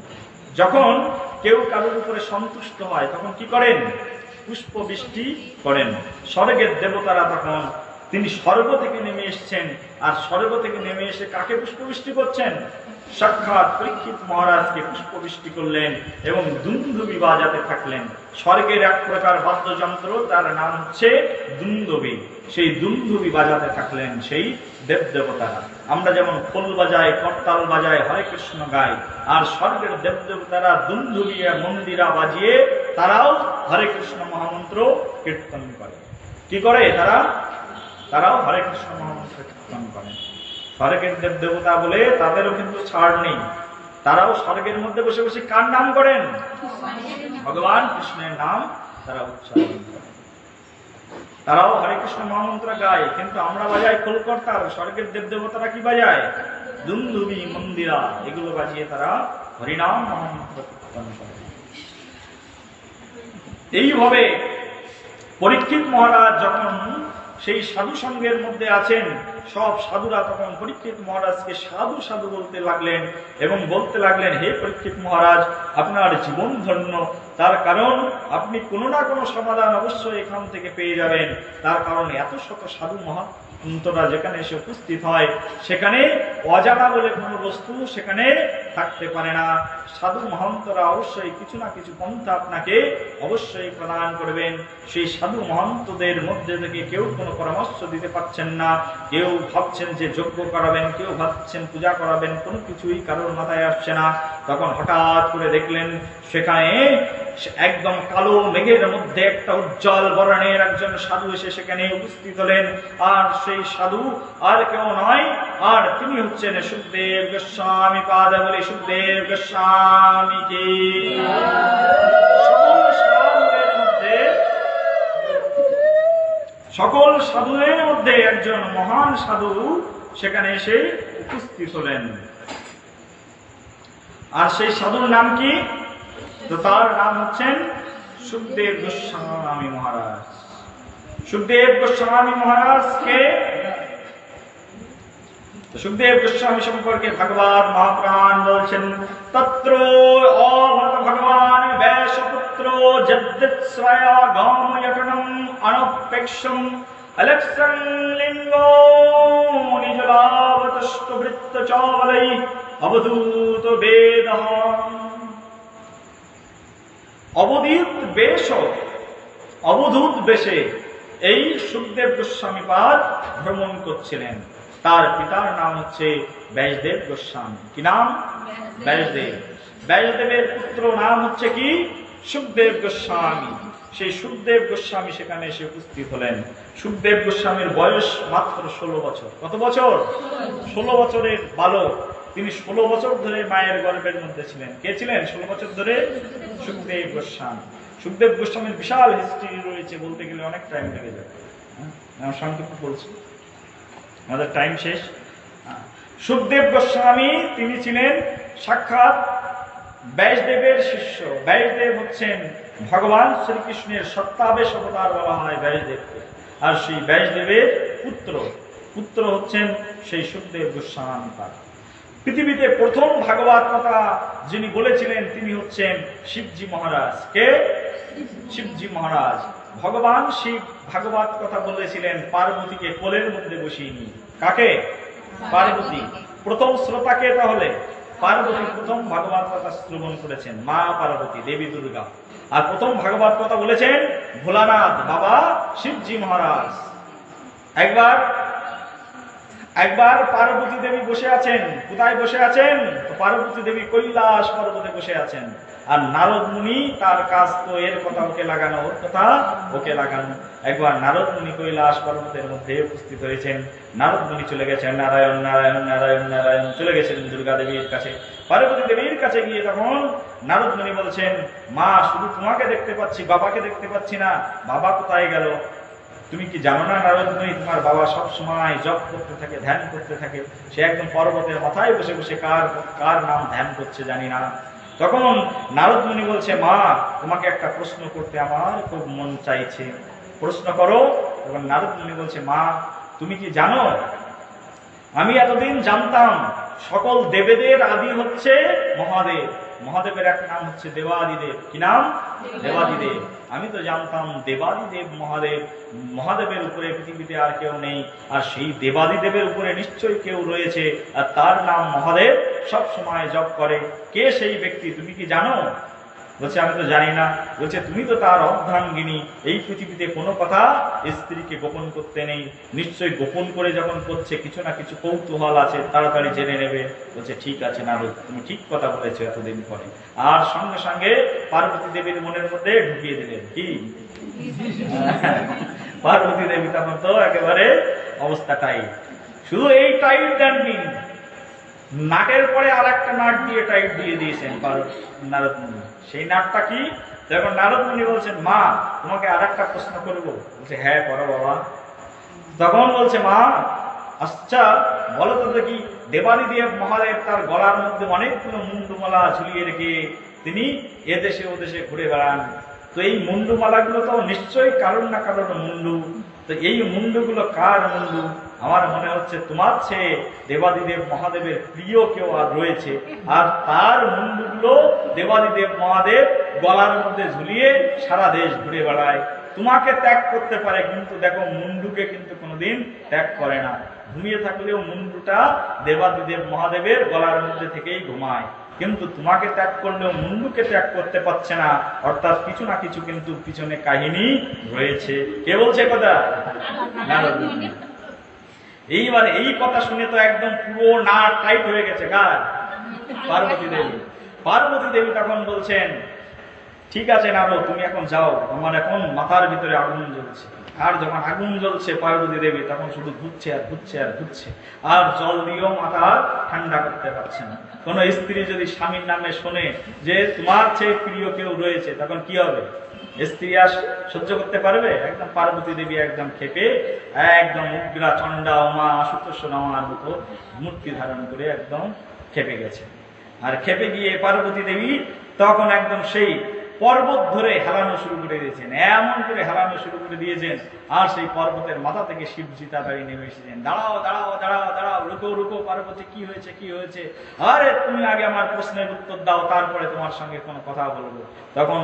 যখন কেউ কারোর উপরে সন্তুষ্ট হয়, তখন কি করেন? পুষ্পবৃষ্টি করেন। স্বর্গের দেবতারা তখন, তিনি স্বর্গ থেকে নেমে এসছেন, আর স্বর্গ থেকে নেমে এসে কাকে পুষ্পবৃষ্টি করছেন? সাক্ষাৎ পরীক্ষিত মহারাজকে পুষ্পবৃষ্টি করলেন এবং দুন্দুবি বাজাতে থাকলেন। স্বর্গের এক প্রকার বাদ্যযন্ত্র, তার নাম হচ্ছে দুন্দুবি। সেই দুন্দুবি বাজাতে থাকলেন সেই দেবদেবতারা। আমরা যেমন খোল বাজাই, করতাল বাজাই, হরে কৃষ্ণ গাই, আর স্বর্গের দেবদেবতারা দুন্দুবি মন্দিরা বাজিয়ে তারাও হরে কৃষ্ণ মহামন্ত্র কীর্তন করে। কি করে তারাও হরে কৃষ্ণ মহামন্ত্র কীর্তন করেন। স্বর্গের দেবদেবতা বলে তাদেরও কিন্তু ছাড় নেই। তারাও স্বর্গের মধ্যে বসে বসে কার নাম করেন? ভগবান কৃষ্ণের নাম তারা উচ্চারণ করেন। তারাও হরে কৃষ্ণ মহামন্ত্র গায়, কিন্তু আমরা বাজাই খোল করতাল। স্বর্গের দেবদেবতারা কি বাজায়? দুন্দুবি মন্দিরা, এগুলো বাজিয়ে তারা হরিনাম মহামন্ত্র কীর্তন করে। এইভাবে পরীক্ষিত মহারাজ যখন সেই সাধু সঙ্গের মধ্যে আছেন, সব সাধুরা তখন পরীক্ষিত মহারাজকে সাধু সাধু বলতে লাগলেন এবং বলতে লাগলেন, হে পরীক্ষিত মহারাজ, আপনার জীবন ধন্য। তার কারণ আপনি কোনো না কোনো সমাধান অবশ্যই এখান থেকে পেয়ে যাবেন। তার কারণ এত শত সাধু মহান্তরা যেখানে এসে উপস্থিত হয়, সেখানে অজানা বলে কোনো বস্তু সেখানে থাকতে পারে না। সাধু মহান্তরা অবশ্যই কিছু না কিছু পন্থা আপনাকে অবশ্যই প্রদান করবেন। সেই সাধু মহান্তদের মধ্যে থেকে কেউ কোনো পরামর্শ দিতে পারছেন না, কেউ ভাবছেন যে যজ্ঞ করাবেন, কেউ ভাবছেন পূজা করাবেন, কোনো কিছুই কারোর মাথায় আসছে না। তখন হঠাৎ করে দেখলেন সেখানে একদম কালো মেঘের মধ্যে একটা উজ্জ্বল বর্ণের একজন সাধু এসে সেখানে উপস্থিত হলেন। আর সেই সাধু আর কেউ নয়, আর তিনি হচ্ছেন সুখদেব গোস্বামী পাদ। বলে সুখদেব গোস্বামী কি। সকল সাধুদের মধ্যে একজন মহান সাধু সেখানে এসে উপস্থিত হলেন। আর সেই সাধুর নাম কি? তো তার নাম হচ্ছেন সুখদেব গোস্বামী মহারাজ। সুখদেব গোস্বামী মহারাজকে, সুখদেব গোস্বামী সম্পর্কে ভগবান মহাপ্রাণ বলছেন, তত্র অভত ভগবান ব্যাসপুত্র যদ্যৎ স্বয়া গাময়টনম অনপেক্ষম অলক্ষং লিঙ্গো নিজলাবতষ্টবৃত্ত চাবলাই অবধূত বেদঃ। অবধূত বেশে এই সুখদেব গোস্বামী পাদ ভ্রমণ করছিলেন। তার পিতার নাম হচ্ছে ব্যাসদেব গোস্বামী। কি নাম? ব্যাসদেব। ব্যাসদেবের পুত্র নাম হচ্ছে কি? সুখদেব গোস্বামী। সেই সুখদেব গোস্বামী সেখানে এসে উপস্থিত হলেন। সুখদেব গোস্বামীর বয়স মাত্র 16 বছর। কত বছর? 16 বছরের বালক। তিনি 16 বছর ধরে মায়ের গর্ভের মধ্যে ছিলেন। কে ছিলেন 16 বছর ধরে? সুখদেব গোস্বামী। সুখদেব গোস্বামীর বিশাল হিস্ট্রি রয়েছে, বলতে গেলে অনেক টাইম লেগে যাবে। সংক্ষিপ্ত বলছি, আমাদের টাইম শেষ। সুখদেব গোস্বামী তিনি ছিলেন সাক্ষাৎ ব্যাসদেবের শিষ্য। ব্যাসদেব হচ্ছেন ভগবান শ্রীকৃষ্ণের সত্যাবেশ অবতার বলা হয় ব্যাসদেবকে। আর সেই ব্যাসদেবের পুত্র হচ্ছেন সেই সুখদেব গোস্বামী পাদ। পৃথিবীতে প্রথম ভাগবত কথা যিনি বলেছিলেন তিনি হচ্ছেন শিবজি মহারাজ। কে? শিবজি মহারাজ। ভগবান শিব ভাগবত কথা বলেছিলেন পার্বতীকে কোলের মধ্যে বসিয়ে নিয়ে। কাকে? পার্বতী। প্রথম শ্রোতাকে তাহলে পার্বতী প্রথম ভাগবত কথা শ্রবণ করেছেন, মা পার্বতী দেবী দুর্গা। আর প্রথম ভাগবত কথা বলেছেন ভোলানাথ বাবা শিবজি মহারাজ। একবার পার্বতী দেবী বসে আছেন। কোথায় বসে আছেন? তো পার্বতী দেবী কৈলাস পর্বতে বসে আছেন। আর নারদ মুনি তার কাজ তো এর কথা ওকে লাগানো, ওর কথা ওকে লাগানো। একবার নারদ মুনি কৈলাস পর্বতের মধ্যে উপস্থিত হয়েছেন। নারদ মুনি চলে গেছেন নারায়ণ নারায়ণ নারায়ণ নারায়ণ, চলে গেছেন দুর্গা দেবীর কাছে। পার্বতী দেবীর কাছে গিয়ে তখন নারদ মুনি বলছেন, মা শুধু তোমাকে দেখতে পাচ্ছি, বাবাকে দেখতে পাচ্ছি না, বাবা কোথায় গেল? তুমি কি জানো না নারদ মুনি, তোমার বাবা সব সময় জপ করতে থাকে, ধ্যান করতে থাকে। সে একদম পর্বতের মাথায় বসে বসে কার নাম ধ্যান করছে জানি না। তখন নারদ মুনি বলছে, মা তোমাকে একটা প্রশ্ন করতে আমার খুব মন চাইছে, প্রশ্ন করো। তখন নারদ মুনি বলছে, মা তুমি কি জানো, আমি এতদিন জানতাম সকল দেবেদের আদি হচ্ছে মহাদেব। মহাদেবের এক নাম হচ্ছে দেবাদিদেব। কি নাম? দেবাদিদেব। আমি তো জানতাম দেবাদিদেব মহাদেব, মহাদেবের উপরে পৃথিবীতে আর কেউ নেই। আর সেই দেবাদিদেবের উপরে নিশ্চয়ই কেউ রয়েছে, আর তার নাম মহাদেব, সব সময় জপ করে। কে সেই ব্যক্তি তুমি কি জানো? বলছে, আমি তো জানি না। বলছে, তুমি তো তার অর্ধাঙ্গিনী। এই পৃথিবীতে কোনো কথা স্ত্রীকে গোপন করতে নেই। নিশ্চয়ই গোপন করে যখন করছে কিছু না কিছু কৌতূহল আছে, তাড়াতাড়ি জেনে নেবে। বলছে, ঠিক আছে নারদ, তুমি ঠিক কথা বলেছো এতদিন পরে। আর সঙ্গে সঙ্গে পার্বতী দেবীর মনের মধ্যে ঢুকিয়ে দিলেন কি? পার্বতী দেবী তখন তো একেবারে অবস্থা টাইট। শুধু এই টাইট দেননি, নাটের পরে আর একটা নাট দিয়ে টাইট দিয়ে দিয়েছেন নারদ মুনি। সেই নাটটা কি? যখন নারদ মুনি বলছেন, মা তোমাকে আর একটা প্রশ্ন করবো। বলছে, হ্যাঁ করো বাবা। তখন বলছে, মা আচ্ছা বলো তো দেখি, দেবাদিদেব মহাদেব তার গলার মধ্যে অনেকগুলো মুন্ডুমালা ঝুলিয়ে রেখে তিনি এদেশে ওদেশে ঘুরে বেড়ান। তো এই মুন্ডুমালাগুলো তো নিশ্চয়ই কারণ না কারণ মুন্ডু। তো এই মুন্ডুগুলো কার মুন্ডু? আমার মনে হচ্ছে তোমার চেয়ে দেবাদিদেব মহাদেবের প্রিয় কেউ আর রয়েছে, আর তার মুন্ডুগুলো দেবাদিদেব মহাদেব গলার মধ্যে ঝুলিয়ে সারা দেশ ঘুরে বেড়ায়। তোমাকে ত্যাগ করতে পারে, কিন্তু দেখো মুন্ডুকে কিন্তু কোনোদিন ত্যাগ করে না। ঘুমিয়ে থাকলেও মুন্ডুটা দেবাদিদেব মহাদেবের গলার মধ্যে থেকেই ঘুমায়, কিন্তু তোমাকে ত্যাগ করলেও মুন্ডুকে ত্যাগ করতে পারছে না। অর্থাৎ কিছু না কিছু কিন্তু পিছনে কাহিনী রয়েছে। কে বলছে কথা? নারদ মুনি। এইবার এই কথা শুনে তো একদম পুরো নাট টাইট হয়ে গেছে কার? পার্বতী দেবী। পার্বতী দেবী তখন বলছেন, ঠিক আছে নারদ, তুমি এখন যাও, আমার এখন মাথার ভিতরে আগুন জ্বলছে। আর যখন আগুন জ্বলছে পার্বতী দেবী তখন শুধু ঘুরছে আর ঘুরছে আর ঘুরছে, আর জল দিয়েও মাথা ঠান্ডা করতে পারছে না। কোন স্ত্রী যদি স্বামীর নামে শোনে যে তোমার চেয়ে প্রিয় কেউ রয়েছে, তখন কি হবে? স্ত্রী আর সহ্য করতে পারবে? একদম পার্বতী দেবী একদম খেপে একদম উগ্রা চণ্ডা উমা আশুতোষ নামার মতো মূর্তি ধারণ করে একদম খেপে গেছে। আর খেপে গিয়ে পার্বতী দেবী তখন একদম সেই পর্বত ধরে হেলানো শুরু করে দিয়েছেন, এমন করে হেলানো শুরু করে দিয়েছেন। আর সেই পর্বতের মাথা থেকে শিবজি তাড়াতাড়ি নেমে এসেছেন। দাঁড়াও দাঁড়াও দাঁড়াও দাঁড়াও, রুকো রুকো পার্বতী, কি হয়েছে কি হয়েছে? আরে তুমি আগে আমার প্রশ্নের উত্তর দাও, তারপরে তোমার সঙ্গে কোনো কথা বলবো। তখন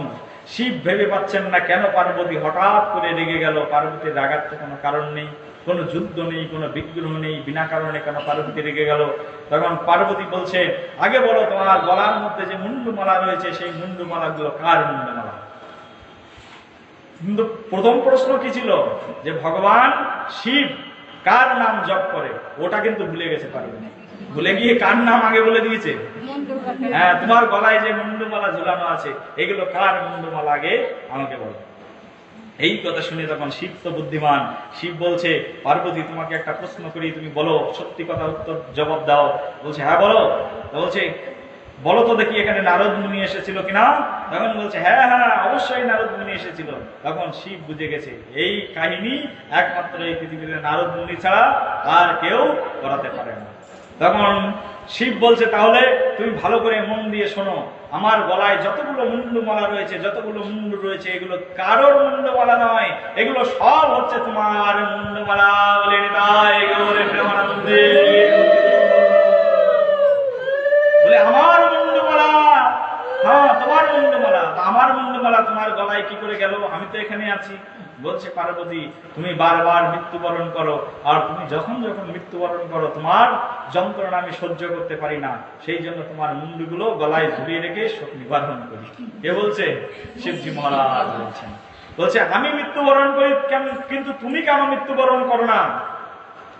শিব ভেবে পাচ্ছেন না কেন পার্বতী হঠাৎ করে রেগে গেল। পার্বতীর রাগার তো কোনো কারণ নেই, কোনো যুদ্ধ নেই, কোনো বিগ্রহ নেই, বিনা কারণে কেন পার্বতী রেগে গেল? তখন পার্বতী বলছে, আগে বলো তোমার গলার মধ্যে যে মুন্ডমালা রয়েছে সেই মুন্ডমালা গুলো কার মুন্ডমালা? কিন্তু প্রথম প্রশ্ন কি ছিল, যে ভগবান শিব কার নাম জপ করে, ওটা কিন্তু ভুলে গেছে পার্বতী। ভুলে গিয়ে কার নাম আগে বলে দিয়েছে। হ্যাঁ, তোমার গলায় যে মুন্ডমালা ঝুলানো আছে এগুলো কার মুন্ডমালা আগে আমাকে বলো। এই কথা শুনে তখন শিব তো বুদ্ধিমান, শিব বলছে, পার্বতী তোমাকে একটা প্রশ্ন করি, তুমি বলো, সত্যি কথা উত্তর জবাব দাও। বলছে হ্যাঁ বলো। বলছে বলো তো দেখি এখানে নারদ মুনি এসেছিল কিনা? তখন বলছে হ্যাঁ হ্যাঁ অবশ্যই নারদ মুনি এসেছিল। তখন শিব বুঝে গেছে এই কাহিনী একমাত্র এই পৃথিবীতে নারদ মুনি ছাড়া আর কেউ করাতে পারে না। তখন শিব বলছে, তাহলে তুমি ভালো করে মন দিয়ে শোনো, আমার গলায় যতগুলো মুন্ডমালা রয়েছে, যতগুলো মুন্ড রয়েছে, এগুলো কারোর মুন্ডমালা নয়, এগুলো সব হচ্ছে তোমার মুন্ডমালা। বলে বলে আমার মুন্ডমালা? হ্যাঁ তোমার মুন্ডমালা। আমার মুন্ডমালা তোমার গলায় কি করে গেল? আমি তো এখানে আছি। বলছে পার্বতী, তুমি বারবার মৃত্যুবরণ করো, আর তুমি যখন যখন মৃত্যুবরণ করো তোমার যন্ত্রণা আমি সহ্য করতে পারি না, সেই জন্য তোমার মুন্ডগুলো গলায় ঝুলিয়ে রেখে শোক নিবারণ করি। কে বলছে? শিবজি মহারাজ বলছেন। বলছে আমি মৃত্যুবরণ করি কেন, কিন্তু তুমি কেন মৃত্যুবরণ করো না?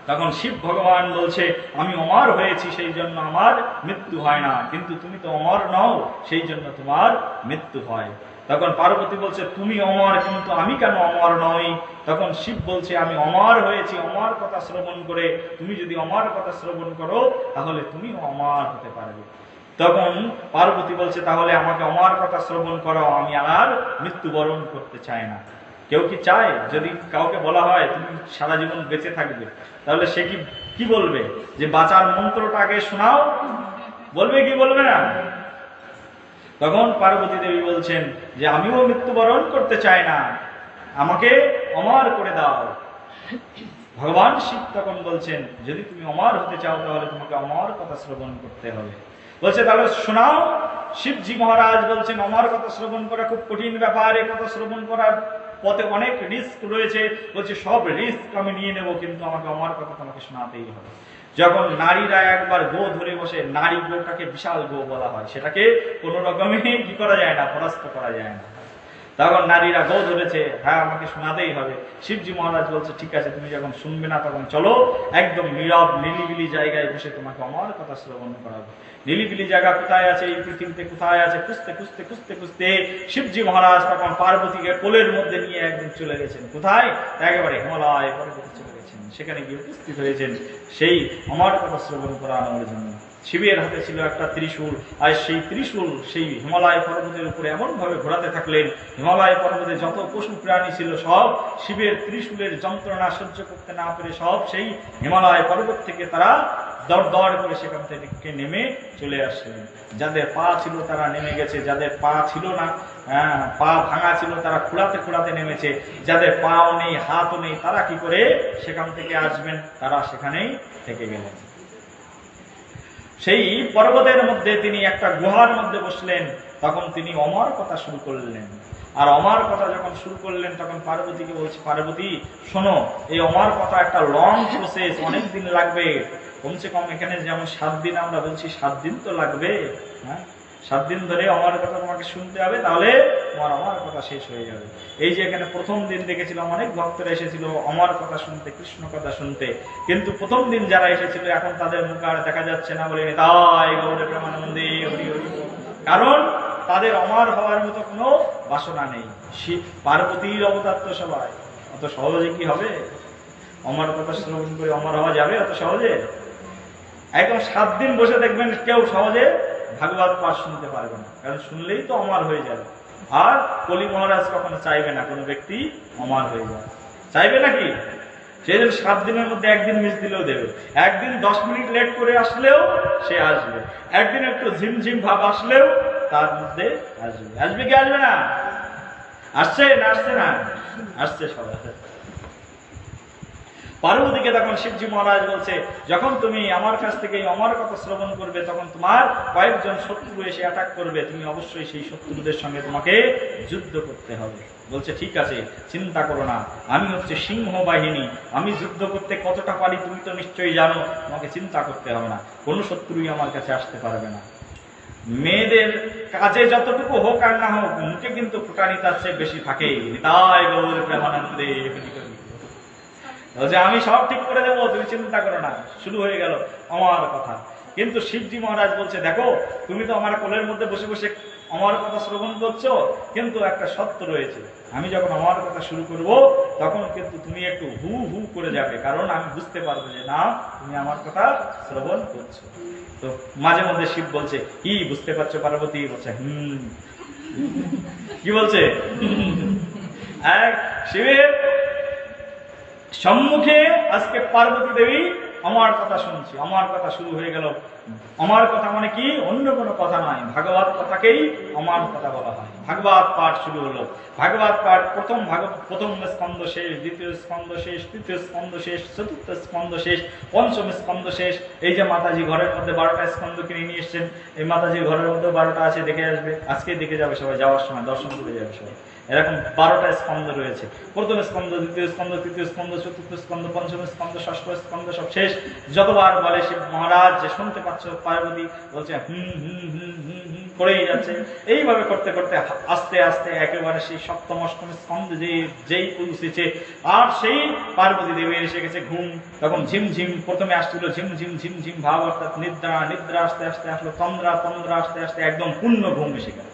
তখন শিব ভগবান বলছে, আমি অমর হয়েছি সেই জন্য আমার মৃত্যু হয় না, কিন্তু তুমি তো অমর নও সেই জন্য তোমার মৃত্যু হয়। তখন পার্বতী বলছে, তুমি অমর কিন্তু আমি কেন অমর নই? তখন শিব বলছে, আমি অমর হয়েছি অমর কথা শ্রবণ করে, তুমি যদি অমর কথা শ্রবণ করো তাহলে তুমি অমর হতে পারবে। তখন পার্বতী বলছে, তাহলে আমাকে অমর কথা শ্রবণ করো, আমি আর মৃত্যুবরণ করতে চাই না। কেউ কি চায়? যদি কাউকে বলা হয় তুমি সারা জীবন বেঁচে থাকবে, তাহলে সে কি বলবে? যে বাঁচার মন্ত্রটা আগে শোনাও, বলবে কি বলবে না? তখন পার্বতী দেবী বলছেন যে আমিও মৃত্যুবরণ করতে চাই না, আমাকে অমর করে দাও। ভগবান শিব তখন বলছেন, যদি তুমি অমর হতে চাও তাহলে তোমাকে অমর কথা শ্রবণ করতে হবে। বলছে তাহলে শোনাও। শিবজি মহারাজ বলছেন, অমর কথা শ্রবণ করা খুব কঠিন ব্যাপার, এ কথা শ্রবণ করার পথে অনেক রিস্ক রয়েছে। বলছে সব রিস্ক আমি নিয়ে নেব, কিন্তু আমাকে অমর কথা তোমাকে শোনাতেই হবে। যখন নারীরা একবার গো ধরে বসে, নারী গোটাকে বিশাল গো বলা হয়, সেটাকে কোনো রকমে কি করা যায় না, পরাস্ত করা যায় না। তখন নারীরা গো ধরেছে, হ্যাঁ আমাকে শোনাতেই হবে। শিবজি মহারাজ বলছে, ঠিক আছে, তুমি যখন শুনবে না তখন চলো একদম নীরব নিলিবিলি জায়গায় বসে তোমাকে আমার কথা শ্রবণ করাবো। নিলিবিলি জায়গা কোথায় আছে এই পৃথিবীতে, কোথায় আছে খুঁজতে খুঁজতে খুঁজতে খুঁজতে শিবজি মহারাজ তখন পার্বতীকে কোলের মধ্যে নিয়ে একদিন চলে গেছেন। কোথায়? একেবারে হিমালয় পর্বতে চলে গেছেন, সেখানে গিয়ে উপস্থিত হয়েছেন সেই আমার কথা শ্রবণ করানোর জন্য। শিবের হাতে ছিল একটা ত্রিশূল, আর সেই ত্রিশূল সেই হিমালয় পর্বতের উপরে এমন ভাবে ঘোরাতে থাকলেন, হিমালয় পর্বতে যত পশু প্রাণী ছিল সব শিবের ত্রিশূলের যন্ত্রণা সহ্য করতে না পেরে সব সেই হিমালয় পর্বত থেকে তারা দর দর করে সেখান থেকে নেমে চলে আসলেন। যাদের পা ছিল তারা নেমে গেছে, যাদের পা ছিল না, পা ভাঙা ছিল তারা খুঁড়াতে খুঁড়াতে নেমেছে, যাদের পাও নেই হাতও নেই তারা কি করে সেখান থেকে আসবেন, তারা সেখানেই থেকে গেলেন। সেই পর্বতের মধ্যে তিনি একটা গুহার মধ্যে বসলেন, তখন তিনি অমর কথা শুরু করলেন। আর অমর কথা যখন শুরু করলেন তখন পার্বতীকে বলছে, পার্বতী শোনো, এই অমর কথা একটা লং প্রসেস, অনেক দিন লাগবে, কমসে কম এখানে যেমন 7 দিন আমরা বলছি, 7 দিন তো লাগবে। হ্যাঁ, 7 দিন ধরে অমর কথা তোমাকে শুনতে হবে, তাহলে তোমার অমর কথা শেষ হয়ে যাবে। এই যে এখানে প্রথম দিন দেখেছিলাম অনেক ভক্তরা এসেছিল অমর কথা শুনতে, কৃষ্ণ কথা শুনতে, কিন্তু প্রথম দিন যারা এসেছিল এখন তাদের মুখ আর দেখা যাচ্ছে না। বলে তাই গৌরে প্রেমানন্দে হরি হরি, কারণ তাদের অমর হওয়ার মতো কোনো বাসনা নেই। পার্বতীর অবতার তো সবাই, অত সহজে কি হবে? অমর কথা শ্রবণ করে অমর হওয়া যাবে অত সহজে? একদম 7 দিন বসে দেখবেন কেউ সহজে ভাগবত পাঠ শুনতে পারবে না, কারণ শুনলেই তো অমর হয়ে যাবে। আর কলি মহারাজ কখনো চাইবে না কোনো ব্যক্তি অমর হয়ে যায়, চাইবে নাকি? সে 7 দিনের মধ্যে একদিন মিস দিলেও দেবে, একদিন 10 মিনিট লেট করে আসলেও সে আসবে, একদিন একটু ঝিমঝিম ভাব আসলেও তার মধ্যে আসবে। আসবে কি আসবে না? আসছে না আসছে না? আসছে সবাই। পার্বতীকে তখন শিবজি মহারাজ বলছে, যখন তুমি আমার কাছ থেকে আমার কথা শ্রবণ করবে, তখন তোমার কয়েকজন শত্রু এসে অ্যাটাক করবে, তুমি অবশ্যই সেই শত্রুদের সঙ্গে তোমাকে যুদ্ধ করতে হবে। বলছে ঠিক আছে, চিন্তা করো না, আমি হচ্ছে সিংহ বাহিনী, আমি যুদ্ধ করতে কতটা পারি তুমি তো নিশ্চয়ই জানো, তোমাকে চিন্তা করতে হবে না, কোনো শত্রুই আমার কাছে আসতে পারবে না। মেয়েদের কাজে যতটুকু হোক আর না হোক, মুখে কিন্তু ফুটানি তার চেয়ে বেশি থাকে। তাই গৌর প্রেমানন্দে বলছে আমি সব ঠিক করে দেবো, তুমি চিন্তা করো না। শুরু হয়ে গেল আমার কথা। কিন্তু শিবজি মহারাজ বলছে, দেখো তুমি তো আমার কোলের মধ্যে বসে বসে আমার কথা শ্রবণ করছো, কিন্তু একটা সত্য রয়েছে, আমি যখন আমার কথা শুরু করব তখন কিন্তু তুমি একটু হু হু করে যাবে, কারণ আমি বুঝতে পারবো যে না তুমি আমার কথা শ্রবণ করছো। তো মাঝে মধ্যে শিব বলছে, কি বুঝতে পারছো পার্বতী? বলছে কি বলছে? শিবের সম্মুখে আজকে পার্বতী দেবী আমার কথা শুনছি, আমার কথা শুরু হয়ে গেল। আমার কথা মানে কি? অন্য কোনো কথা নয়, ভাগবত কথাকেই আমার কথা বলা হয়। ভাগবত পাঠ শুরু হলো। ভাগবত পাঠ প্রথম স্কন্ধ শেষ, দ্বিতীয় স্কন্ধ শেষ, তৃতীয় স্কন্ধ শেষ, চতুর্থ স্কন্ধ শেষ, পঞ্চম স্কন্ধ শেষ। এই যে মাতাজি ঘরের মধ্যে 12টা স্কন্ধ কিনে নিয়ে এসছেন, এই মাতাজি ঘরের মধ্যে 12টা আছে, দেখে আসবে, আজকে দেখে যাবে সবাই, যাওয়ার সময় দর্শন করে যাবে সবাই। এরকম 12টা স্কন্ধ রয়েছে। প্রথম স্কন্ধ, দ্বিতীয় স্কন্ধ, তৃতীয় স্কন্ধ, চতুর্থ স্কন্ধ, পঞ্চম স্কন্ধ, ষষ্ঠ স্কন্ধ, সব শেষ। যতবার বলে শিব মহারাজ যে শুনতে পাচ্ছ, পার্বতী বলছে হুম হুম হুম হুম হুম করেই যাচ্ছে। এইভাবে করতে করতে আস্তে আস্তে একেবারে সেই সপ্তম অষ্টম স্কন্ধে যেই পৌঁছেছে, আর সেই পার্বতী দেবী এসে গেছে ঘুম। তখন ঝিমঝিম প্রথমে আসছিল ঝিমঝিম ঝিমঝিম ভাব, অর্থাৎ নিদ্রা, নিদ্রা আস্তে আস্তে আসলো তন্দ্রা, তন্দ্রা আস্তে আস্তে একদম পূর্ণ ঘুম এসে গেল।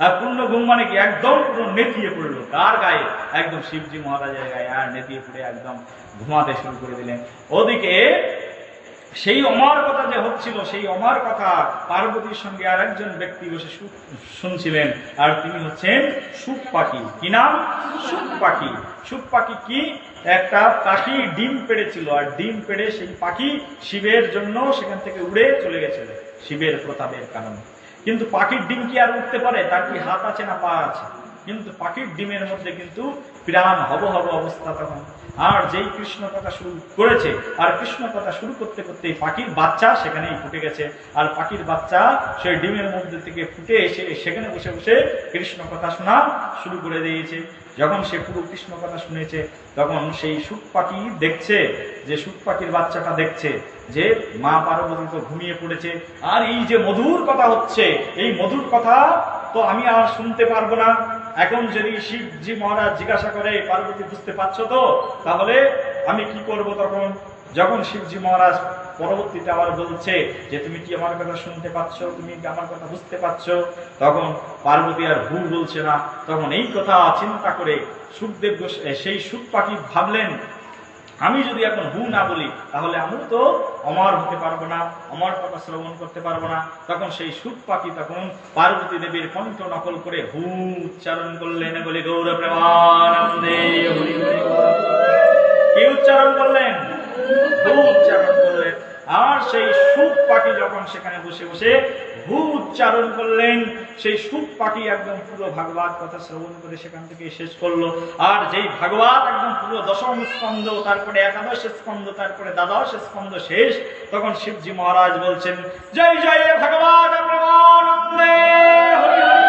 আর পূর্ণ ঘুম মানে কি? একদম পুরো নেতিয়ে পড়লো। কার গায়ে? একদম শিবজি মহারাজের গায়ে। আর নেতিয়ে পড়ে একদম ঘুমাতে শুরু করে দিলেন। ওদিকে সেই অমর কথা যে হচ্ছিল, সেই অমর কথা পার্বতীর সঙ্গে আর একজন ব্যক্তি বসে শুনছিলেন, আর তিনি হচ্ছেন সুখ পাখি। কি নাম? সুখ পাখি। সুখ পাখি কি? একটা পাখি ডিম পেড়েছিল, আর ডিম পেড়ে সেই পাখি শিবের জন্য সেখান থেকে উড়ে চলে গেছিল শিবের প্রতাপের কারণে। কিন্তু পাখির ডিম কি আর উঠতে পারে? তার কি হাত আছে না পা আছে? কিন্তু পাখির ডিমের মধ্যে কিন্তু প্রাণ হব হব অবস্থা তখন। আর যেই কৃষ্ণ কথা শুরু করেছে, আর কৃষ্ণ কথা শুরু করতে করতে পাখির বাচ্চা সেখানেই ফুটে গেছে, আর পাখির বাচ্চা সেই ডিমের মধ্যে থেকে ফুটে এসে সেখানে বসে বসে কৃষ্ণ কথা শোনা শুরু করে দিয়েছে। যখন সে পুরো কৃষ্ণ কথা শুনেছে, তখন সেই সুখ পাখি দেখছে, যে সুখ পাখির বাচ্চাটা দেখছে যে মা পার্বতী তো ঘুমিয়ে পড়েছে, আর এই যে মধুর কথা হচ্ছে, এই মধুর কথা তো আমি আর শুনতে পারবো না। এখন যদি শিবজি মহারাজ জিজ্ঞাসা করে, পার্বতী বুঝতে পারছো তো, তাহলে আমি কি করব? তখন যখন শিবজি মহারাজ পরবর্তীতে আবার বলছে যে তুমি কি আমার কথা শুনতে পাচ্ছ, তুমি কি আমার কথা বুঝতে পারছো, তখন পার্বতী আর ভুল বলছে না। তখন এই কথা চিন্তা করে সুখদেব সেই সুখ পাখি ভাবলেন, আমি যদি এখন হু না বলি তাহলে আমি তো অমর হতে পারবো না, অমর কথা শ্রবণ করতে পারবো না। তখন সেই সুখ পাখি তখন পার্বতী দেবীর কণ্ঠ নকল করে হু উচ্চারণ করলেন, বলে গৌর প্রেমানন্দে হরি হরি। কি উচ্চারণ করলেন? হু উচ্চারণ করলেন। আর সেই সুখ পাখি যখন সেখানে বসে বসে হু উচ্চারণ করলেন, সেই সুখ পাখি একদম পুরো ভাগবত কথা শ্রবণ করে সেখান থেকে শেষ করলো। আর যেই ভাগবত একদম পুরো 10ম স্কন্ধ, তারপরে 11শ স্কন্ধ, তারপরে 12শ স্কন্ধ শেষ, তখন শিবজি মহারাজ বলছেন, জয় জয় ভগবান প্রেমানন্দে হরি হরি।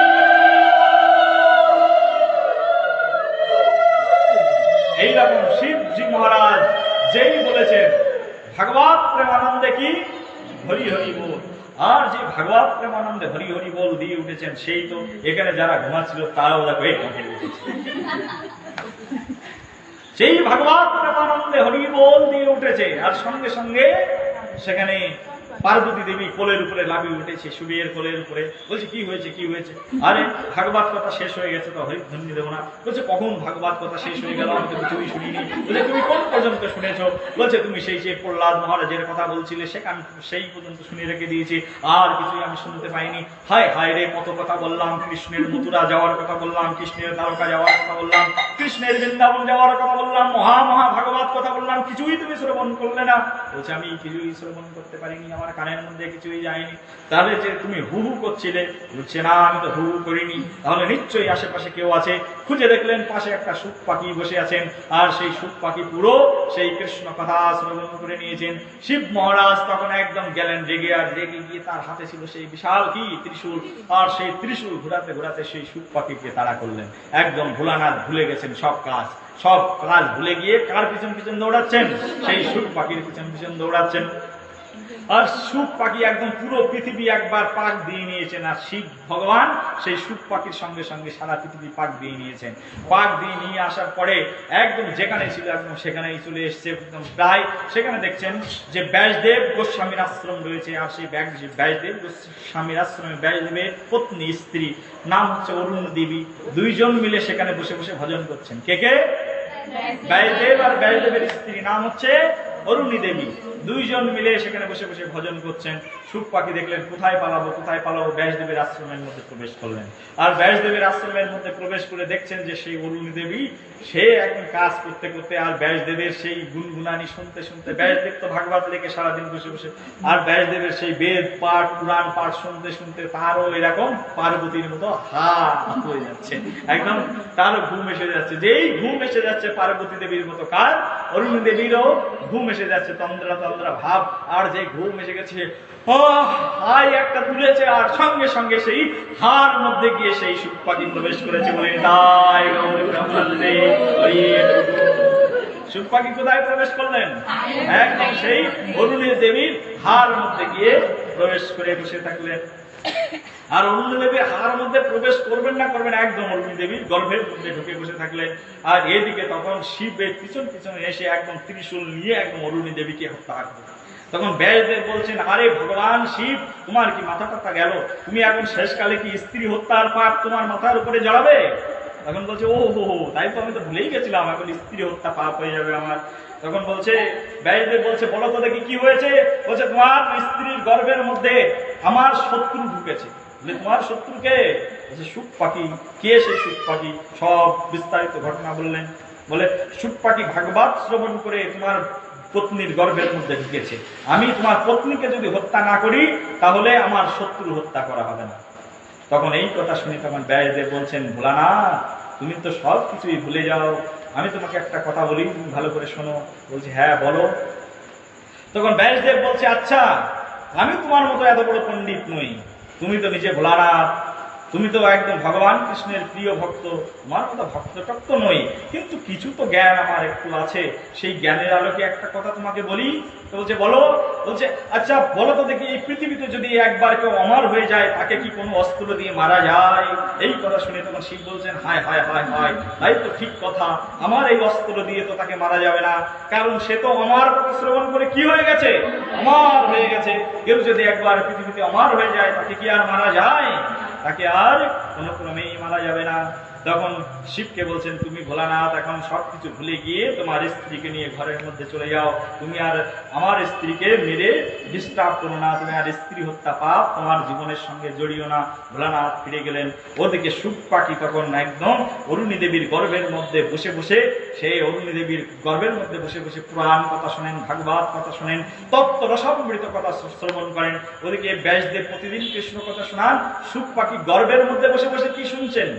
এইরকম শিবজি মহারাজ যেই বলেছেন ভাগবত প্রেমানন্দে কি হরি হরি বল, আর যে ভাগবত প্রেমানন্দে হরি হরি বল দিয়ে উঠেছেন, সেই তো এখানে যারা ঘুমাচ্ছিল তারাও দেখো সেই ভাগবত প্রেমানন্দে হরি বল দিয়ে উঠেছে। আর সঙ্গে সঙ্গে সেখানে পার্বতী দেবী কোলের উপরে লাফিয়ে উঠেছে, সুবিয়ের কোলের উপরে। বলছে কি হয়েছে, কি হয়েছে? আরে ভাগবত কথা শেষ হয়ে গেছে, তো হরিধ্বনি দেবো না। বলছে কখন ভাগবত কথা শেষ হয়ে গেল, আমি তো কিছুই শুনিনি। বলছে তুমি কোন পর্যন্ত শুনেছো? বলছে তুমি সেই যে প্রহ্লাদ মহারাজের কথা বলছিলে সেখান সেই পর্যন্ত শুনে রেখে দিয়েছি, আর কিছুই আমি শুনতে পাইনি। হায় হায় রে, কত কথা বললাম, কৃষ্ণের মথুরা যাওয়ার কথা বললাম, কৃষ্ণের দ্বারকা যাওয়ার কথা বললাম, কৃষ্ণের বৃন্দাবন যাওয়ার কথা বললাম, মহা মহা ভাগবত কথা বললাম, কিছুই তুমি শ্রবণ করলে না। বলছে আমি কিছুই শ্রবণ করতে পারিনি, আমার কানের মধ্যে কিছুই যায়নি। তাহলে যে তুমি হু হু করছিলে? বলছে না, আমি তো হু হু করিনি। তাহলে নিশ্চয়ই আশেপাশে কেউ আছে। খুঁজে দেখলেন পাশে একটা সুখ পাখি বসে আছেন, আর সেই সুখ পাখি পুরো সেই কৃষ্ণ কথা শ্রবণ করে নিয়েছেন। শিব মহারাজ তখন একদম গেলেন রেগে, আর রেগে গিয়ে তার হাতে ছিল সেই বিশাল কি ত্রিশূল, আর সেই ত্রিশূল ঘোরাতে ঘোরাতে সেই সুখ পাখিকে তাড়া করলেন। একদম ভোলানাথ ভুলে গেছেন সব কাজ ভুলে গিয়ে কার পিছন পিছন দৌড়াচ্ছেন? সেই সুখ পাখির পিছন পিছন দৌড়াচ্ছেন। আর সুখ পাখি একদম পুরো পৃথিবী একবার পাক দিয়ে নিয়েছেন, আর শিব ভগবান সেই সুখ পাখির সঙ্গে সঙ্গে সারা পৃথিবী পাক দিয়ে নিয়েছেন। পাক দিয়ে নিয়ে আসার পরে একদম যেখানে ছিল একদম সেখানেই চলে এসছে। একদম প্রায় সেখানে দেখছেন যে ব্যাসদেব গোস্বামীর আশ্রম রয়েছে, আর সেই ব্যাসদেব গোস্বামীর আশ্রমে ব্যাসদেবের পত্নী স্ত্রী নাম হচ্ছে অরুণ দেবী, দুইজন মিলে সেখানে বসে বসে ভজন করছেন। কে কে? ব্যাসদেব আর ব্যাসদেবের স্ত্রী নাম হচ্ছে অরুণী দেবী, দুইজন মিলে সেখানে বসে বসে ভজন করছেন। সুখ পাখি দেখলেন কোথায় পালাবো, কোথায় পালাবো, ব্যাসদেবের আশ্রমের মধ্যে প্রবেশ করলেন। আর ব্যাসদেবের আশ্রমের মধ্যে প্রবেশ করে দেখছেন যে সেই অরুণী দেবী সে একদম কাজ করতে করতে, আর ব্যাসদেবের সেই গুনগুনানি শুনতে শুনতে, ব্যাসদেব তো ভাগবত লেখে সারাদিন বসে বসে, আর ব্যাসদেবের সেই বেদ পাঠ পুরাণ পাঠ শুনতে শুনতে তারও এরকম পার্বতীর মতো হা হয়ে যাচ্ছে, একদম তারও ঘুম এসে যাচ্ছে। যেই ঘুম এসে যাচ্ছে পার্বতী দেবীর মতো, কার? অরুণী দেবীরও ঘুম এসে যাচ্ছে, তন্দ্রা তন্দ্রা ভাব। আর যে ঘুম এসে গেছে, হাই একটা তুলেছে, আর সঙ্গে সঙ্গে সেই হার মধ্যে গিয়ে সেই সুখ পাখি প্রবেশ করেছে। বলে তাই সুখ পাখি কোথায় প্রবেশ করলেন? একদম সেই অরুণী দেবীর হার মধ্যে গিয়ে প্রবেশ করে বসে থাকলেন। আর অরুণী দেবী হার মধ্যে প্রবেশ করবেন না করবেন, একদম অরুণী দেবীর গর্ভের মধ্যে ঢুকে বসে থাকলেন। আর এদিকে তখন শিবের পিছন পিছনে এসে একদম ত্রিশূল নিয়ে একদম অরুণী দেবীকে হত্যা করবে। তখন ব্যাসদেব বলছেন, আরে ভগবান শিব, তোমার কি মাথা টাথা গেল? তুমি এখন শেষকালে কি স্ত্রী হত্যার পাপ তোমার মাথার উপরে জড়াবে? তখন বলছে ও হো, তাই তো আমি তো ভুলেই গেছিলাম, এখন স্ত্রী হত্যা পাপ হয়ে যাবে আমার। তখন বলছে ব্যাসদেব বলছে, বলো তো দেখি কি হয়েছে? বলছে তোমার স্ত্রীর গর্ভের মধ্যে আমার শত্রু ঢুকেছে। তোমার শত্রু কে? বলছে সুখ পাখি। কে সেই সুখ পাখি? সব বিস্তারিত ঘটনা বললেন। বলে সুখ পাখি ভাগবত শ্রবণ করে তোমার পত্নীর গর্ভের মধ্যে ঢুকেছে। আমি তোমার পত্নীকে যদি হত্যা না করি তাহলে আমার শত্রু হত্যা করা হবে না। তখন এই কথা শুনে তখন ব্যাসদেব বলছেন, ভোলানাথ তুমি তো সব কিছুই ভুলে যাও, আমি তোমাকে একটা কথা বলি, তুমি ভালো করে শোনো। বলছি হ্যাঁ বলো। তখন ব্যাসদেব বলছে, আচ্ছা আমি তোমার মতো এত বড় পণ্ডিত নই, তুমি তো নিজে ভোলানাথ, তুমি তো একদম ভগবান কৃষ্ণের প্রিয় ভক্ত, তোমার মতো ভক্ত টক্ত নই, কিন্তু কিছু তো জ্ঞান আমার একটু আছে, সেই জ্ঞানের আলোকে একটা কথা তোমাকে বলি। তো বলছে বলো। বলছে আচ্ছা বলো তো দেখি, এই পৃথিবীতে যদি একবার কেউ অমর হয়ে যায় তাকে কি কোনো অস্ত্র দিয়ে মারা যায়? এই কথা শুনে তখন শিব বলছেন, হায় হায় হায় হায়, তাই তো ঠিক কথা, আমার এই অস্ত্র দিয়ে তো তাকে মারা যাবে না, কারণ সে তো আমার কথা শ্রবণ করে কি হয়ে গেছে? অমর হয়ে গেছে। কেউ যদি একবার পৃথিবীতে অমর হয়ে যায় তাকে কি আর মারা যায়? তাকে আর কোনো ক্রমেই মারা যাবে না। তখন শিবকে বলছেন, তুমি ভোলানাথ এখন সবকিছু ভুলে গিয়ে তোমার স্ত্রীকে নিয়ে ঘরের মধ্যে চলে যাও, তুমি আর আমার স্ত্রীকে মেরে ডিস্টার্ব করো না, তুমি আর স্ত্রী হত্যা পাপ তোমার জীবনের সঙ্গে জড়িও না। ভোলানাথ ফিরে গেলেন। ওদিকে সুখ পাখি তখন একদম অরুণী দেবীর গর্ভের মধ্যে বসে বসে, সেই অরুণী দেবীর গর্ভের মধ্যে বসে বসে পুরাণ কথা শোনেন, ভাগবত কথা শোনেন, তত্ত্ব রসামৃত কথা শ্রবণ করেন। ওদিকে ব্যাসদেব প্রতিদিন কৃষ্ণ কথা শোনান, সুখ পাখি গর্ভের মধ্যে বসে বসে কি শুনছেন?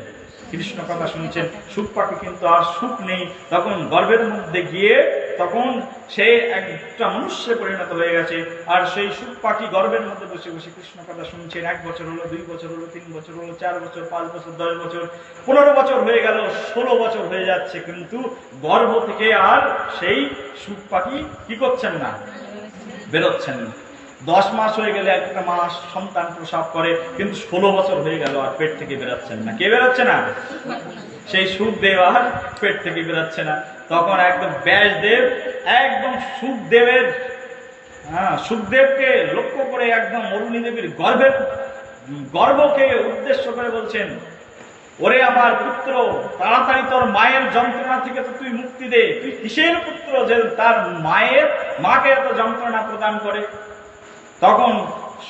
কৃষ্ণ কথা শুনছেন। সুখ পাখি কিন্তু আর সুখ নেই, তখন গর্ভের মধ্যে গিয়ে তখন সে একটা মনুষ্যে পরিণত হয়ে গেছে। আর সেই সুখ পাখি গর্ভের মধ্যে বসে বসে কৃষ্ণ কথা শুনছেন। 1 বছর হলো, 2 বছর হলো, 3 বছর হলো, 4 বছর, 5 বছর, 10 বছর, 15 বছর হয়ে গেল, 16 বছর হয়ে যাচ্ছে, কিন্তু গর্ভ থেকে আর সেই সুখ পাখি কি করছেন না? বেরোচ্ছেন না। 10 মাস হয়ে গেলে একটা মাস সন্তান প্রসব করে, কিন্তু 16 বছর হয়ে গেল আর পেট থেকে বেরোচ্ছেন না। কে বেরোচ্ছে না? সেই সুখদেব আর পেট থেকে বেরোচ্ছে না। তখন একদম ব্যাসদেব একদম সুখদেবের সুখদেবকে লক্ষ্য করে একদম অরুণী দেবীর গর্ভকে উদ্দেশ্য করে বলছেন, ওরে আমার পুত্র, তাড়াতাড়ি তোর মায়ের যন্ত্রণা থেকে তো তুই মুক্তি দে। তুই কিসের পুত্র যে তার মাকে এত যন্ত্রণা প্রদান করে? তখন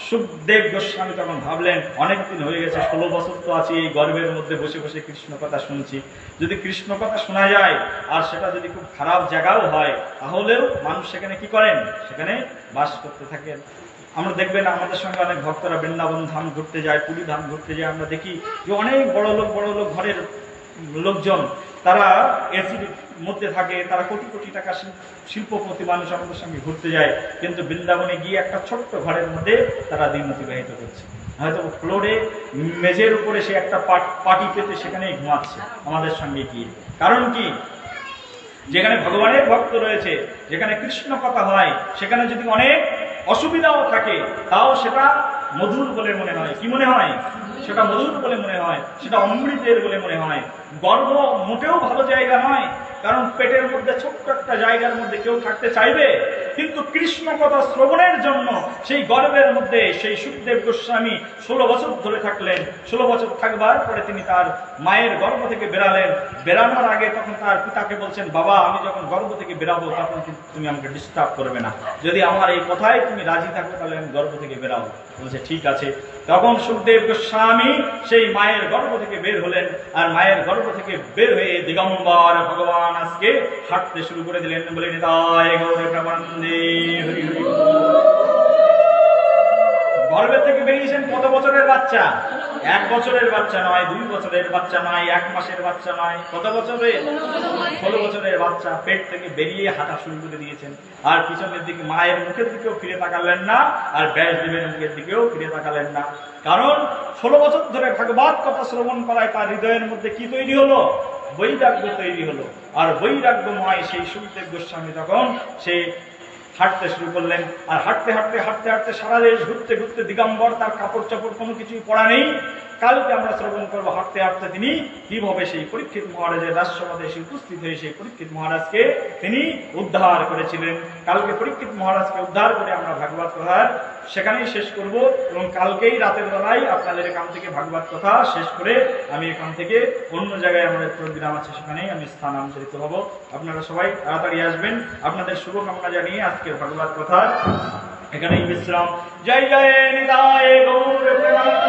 সুখদেব গোস্বামী তখন ভাবলেন, অনেকদিন হয়ে গেছে, 16 বছর তো আছি এই গর্ভের মধ্যে বসে বসে কৃষ্ণ কথা শুনছি। যদি কৃষ্ণ কথা শোনা যায় আর সেটা যদি খুব খারাপ জায়গাও হয়, তাহলেও মানুষ সেখানে কি করেন? সেখানে বাস করতে থাকেন। আমরা দেখবেন আমাদের সঙ্গে অনেক ভক্তরা বৃন্দাবন ধাম ঘুরতে যায়, পুরী ধাম ঘুরতে যায়। আমরা দেখি যে অনেক বড় লোক ঘরের লোকজন, তারা এসির মধ্যে থাকে, তারা কোটি কোটি টাকা শিল্পপতি মানুষ আমাদের সঙ্গে ঘুরতে যায়, কিন্তু বৃন্দাবনে গিয়ে একটা ছোট্ট ঘরের মধ্যে তারা দিন অতিবাহিত করছে। হয়তো ফ্লোরে মেঝের উপরে সে একটা পাটি পেতে সেখানেই ঘুমাচ্ছে আমাদের সঙ্গে গিয়ে। কারণ কি? যেখানে ভগবানের ভক্ত রয়েছে, যেখানে কৃষ্ণ কথা হয়, সেখানে যদি অনেক অসুবিধাও থাকে, তাও সেটা মধুর বলে মনে হয়। কি মনে হয়? সেটা মধুর বলে মনে হয়, সেটা অমৃতের বলে মনে হয়। গর্ভ মোটেও ভালো জায়গা নয়, কারণ পেটের মধ্যে ছোট্ট একটা জায়গার মধ্যে কেউ থাকতে চাইবে? কিন্তু কৃষ্ণ কথা শ্রবণের জন্য সেই গর্ভের মধ্যে সেই সুখদেব গোস্বামী 16 বছর ধরে থাকলেন। 16 বছর থাকবার পরে তিনি তার মায়ের গর্ভ থেকে বেরালেন। বেরানোর আগে তখন তার পিতাকে বলছেন, বাবা, আমি যখন গর্ভ থেকে বেরাবো তখন কিন্তু তুমি আমাকে ডিস্টার্ব করবে না। যদি আমার এই কথায় তুমি রাজি থাকো তাহলে আমি গর্ভ থেকে বেরাবো। বলছে ঠিক আছে। তখন সুখদেব গোস্বামী সেই মায়ের গর্ভ থেকে বের হলেন, আর মায়ের গর্ভ থেকে বের হয়ে দিগম্বর ভগবান আজকে হাঁটতে শুরু করে দিলেন। বলে নিতাই গৌর প্রেমানন্দে হরি হরি। গর্ভে থেকে বেরিয়েছেন কত বছরের বাচ্চা? 1 বছরের বাচ্চা নয়, 2 বছরের বাচ্চা নয়, 1 মাসের বাচ্চা নয়, কত বছরের? 16 বছরের বাচ্চা। পেট থেকে বেরিয়ে হাঁটা শুরু করে দিয়েছেন। আর পিছনের দিকে মায়ের মুখের দিকেও ফিরে তাকালেন না, আর ব্যাসদেবের মুখের দিকেও ফিরে তাকালেন না। কারণ 16 বছর ধরে ভাগবত কথা শ্রবণ করায় তার হৃদয়ের মধ্যে কি তৈরি হলো? বৈরাগ্য তৈরি হলো। আর বৈরাগ্যময় সেই সুখদেব গোস্বামী তখন সেই হাঁটতে শুরু করলেন। আর হাঁটতে হাঁটতে হাঁটতে হাঁটতে সারা দেশ ঘুরতে ঘুরতে দিগম্বর, তার কাপড় চাপড় কোনো কিছুই পরা নেই। কালকে আমরা শ্রবণ করবো হাঁটতে হাঁটতে তিনি কিভাবে সেই পরীক্ষিত মহারাজের রাজসভাতে এসে উপস্থিত হয়ে সেই পরীক্ষিত মহারাজকে তিনি উদ্ধার করেছিলেন। কালকে পরীক্ষিত মহারাজকে উদ্ধার করে আমরা ভাগবত কথা সেখানেই শেষ করব, এবং কালকেই রাতের বেলায় আপনাদের এখান থেকে ভাগবত কথা শেষ করে আমি এখান থেকে অন্য জায়গায় আমাদের প্রোগ্রাম আছে, সেখানেই আমি স্থানান্তরিত হব। আপনারা সবাই তাড়াতাড়ি আসবেন। আপনাদের শুভকামনা জানিয়ে আজকের ভাগবত কথা এখানেই বিশ্রাম। জয় জয় নিতাই গৌর প্রেমানন্দে।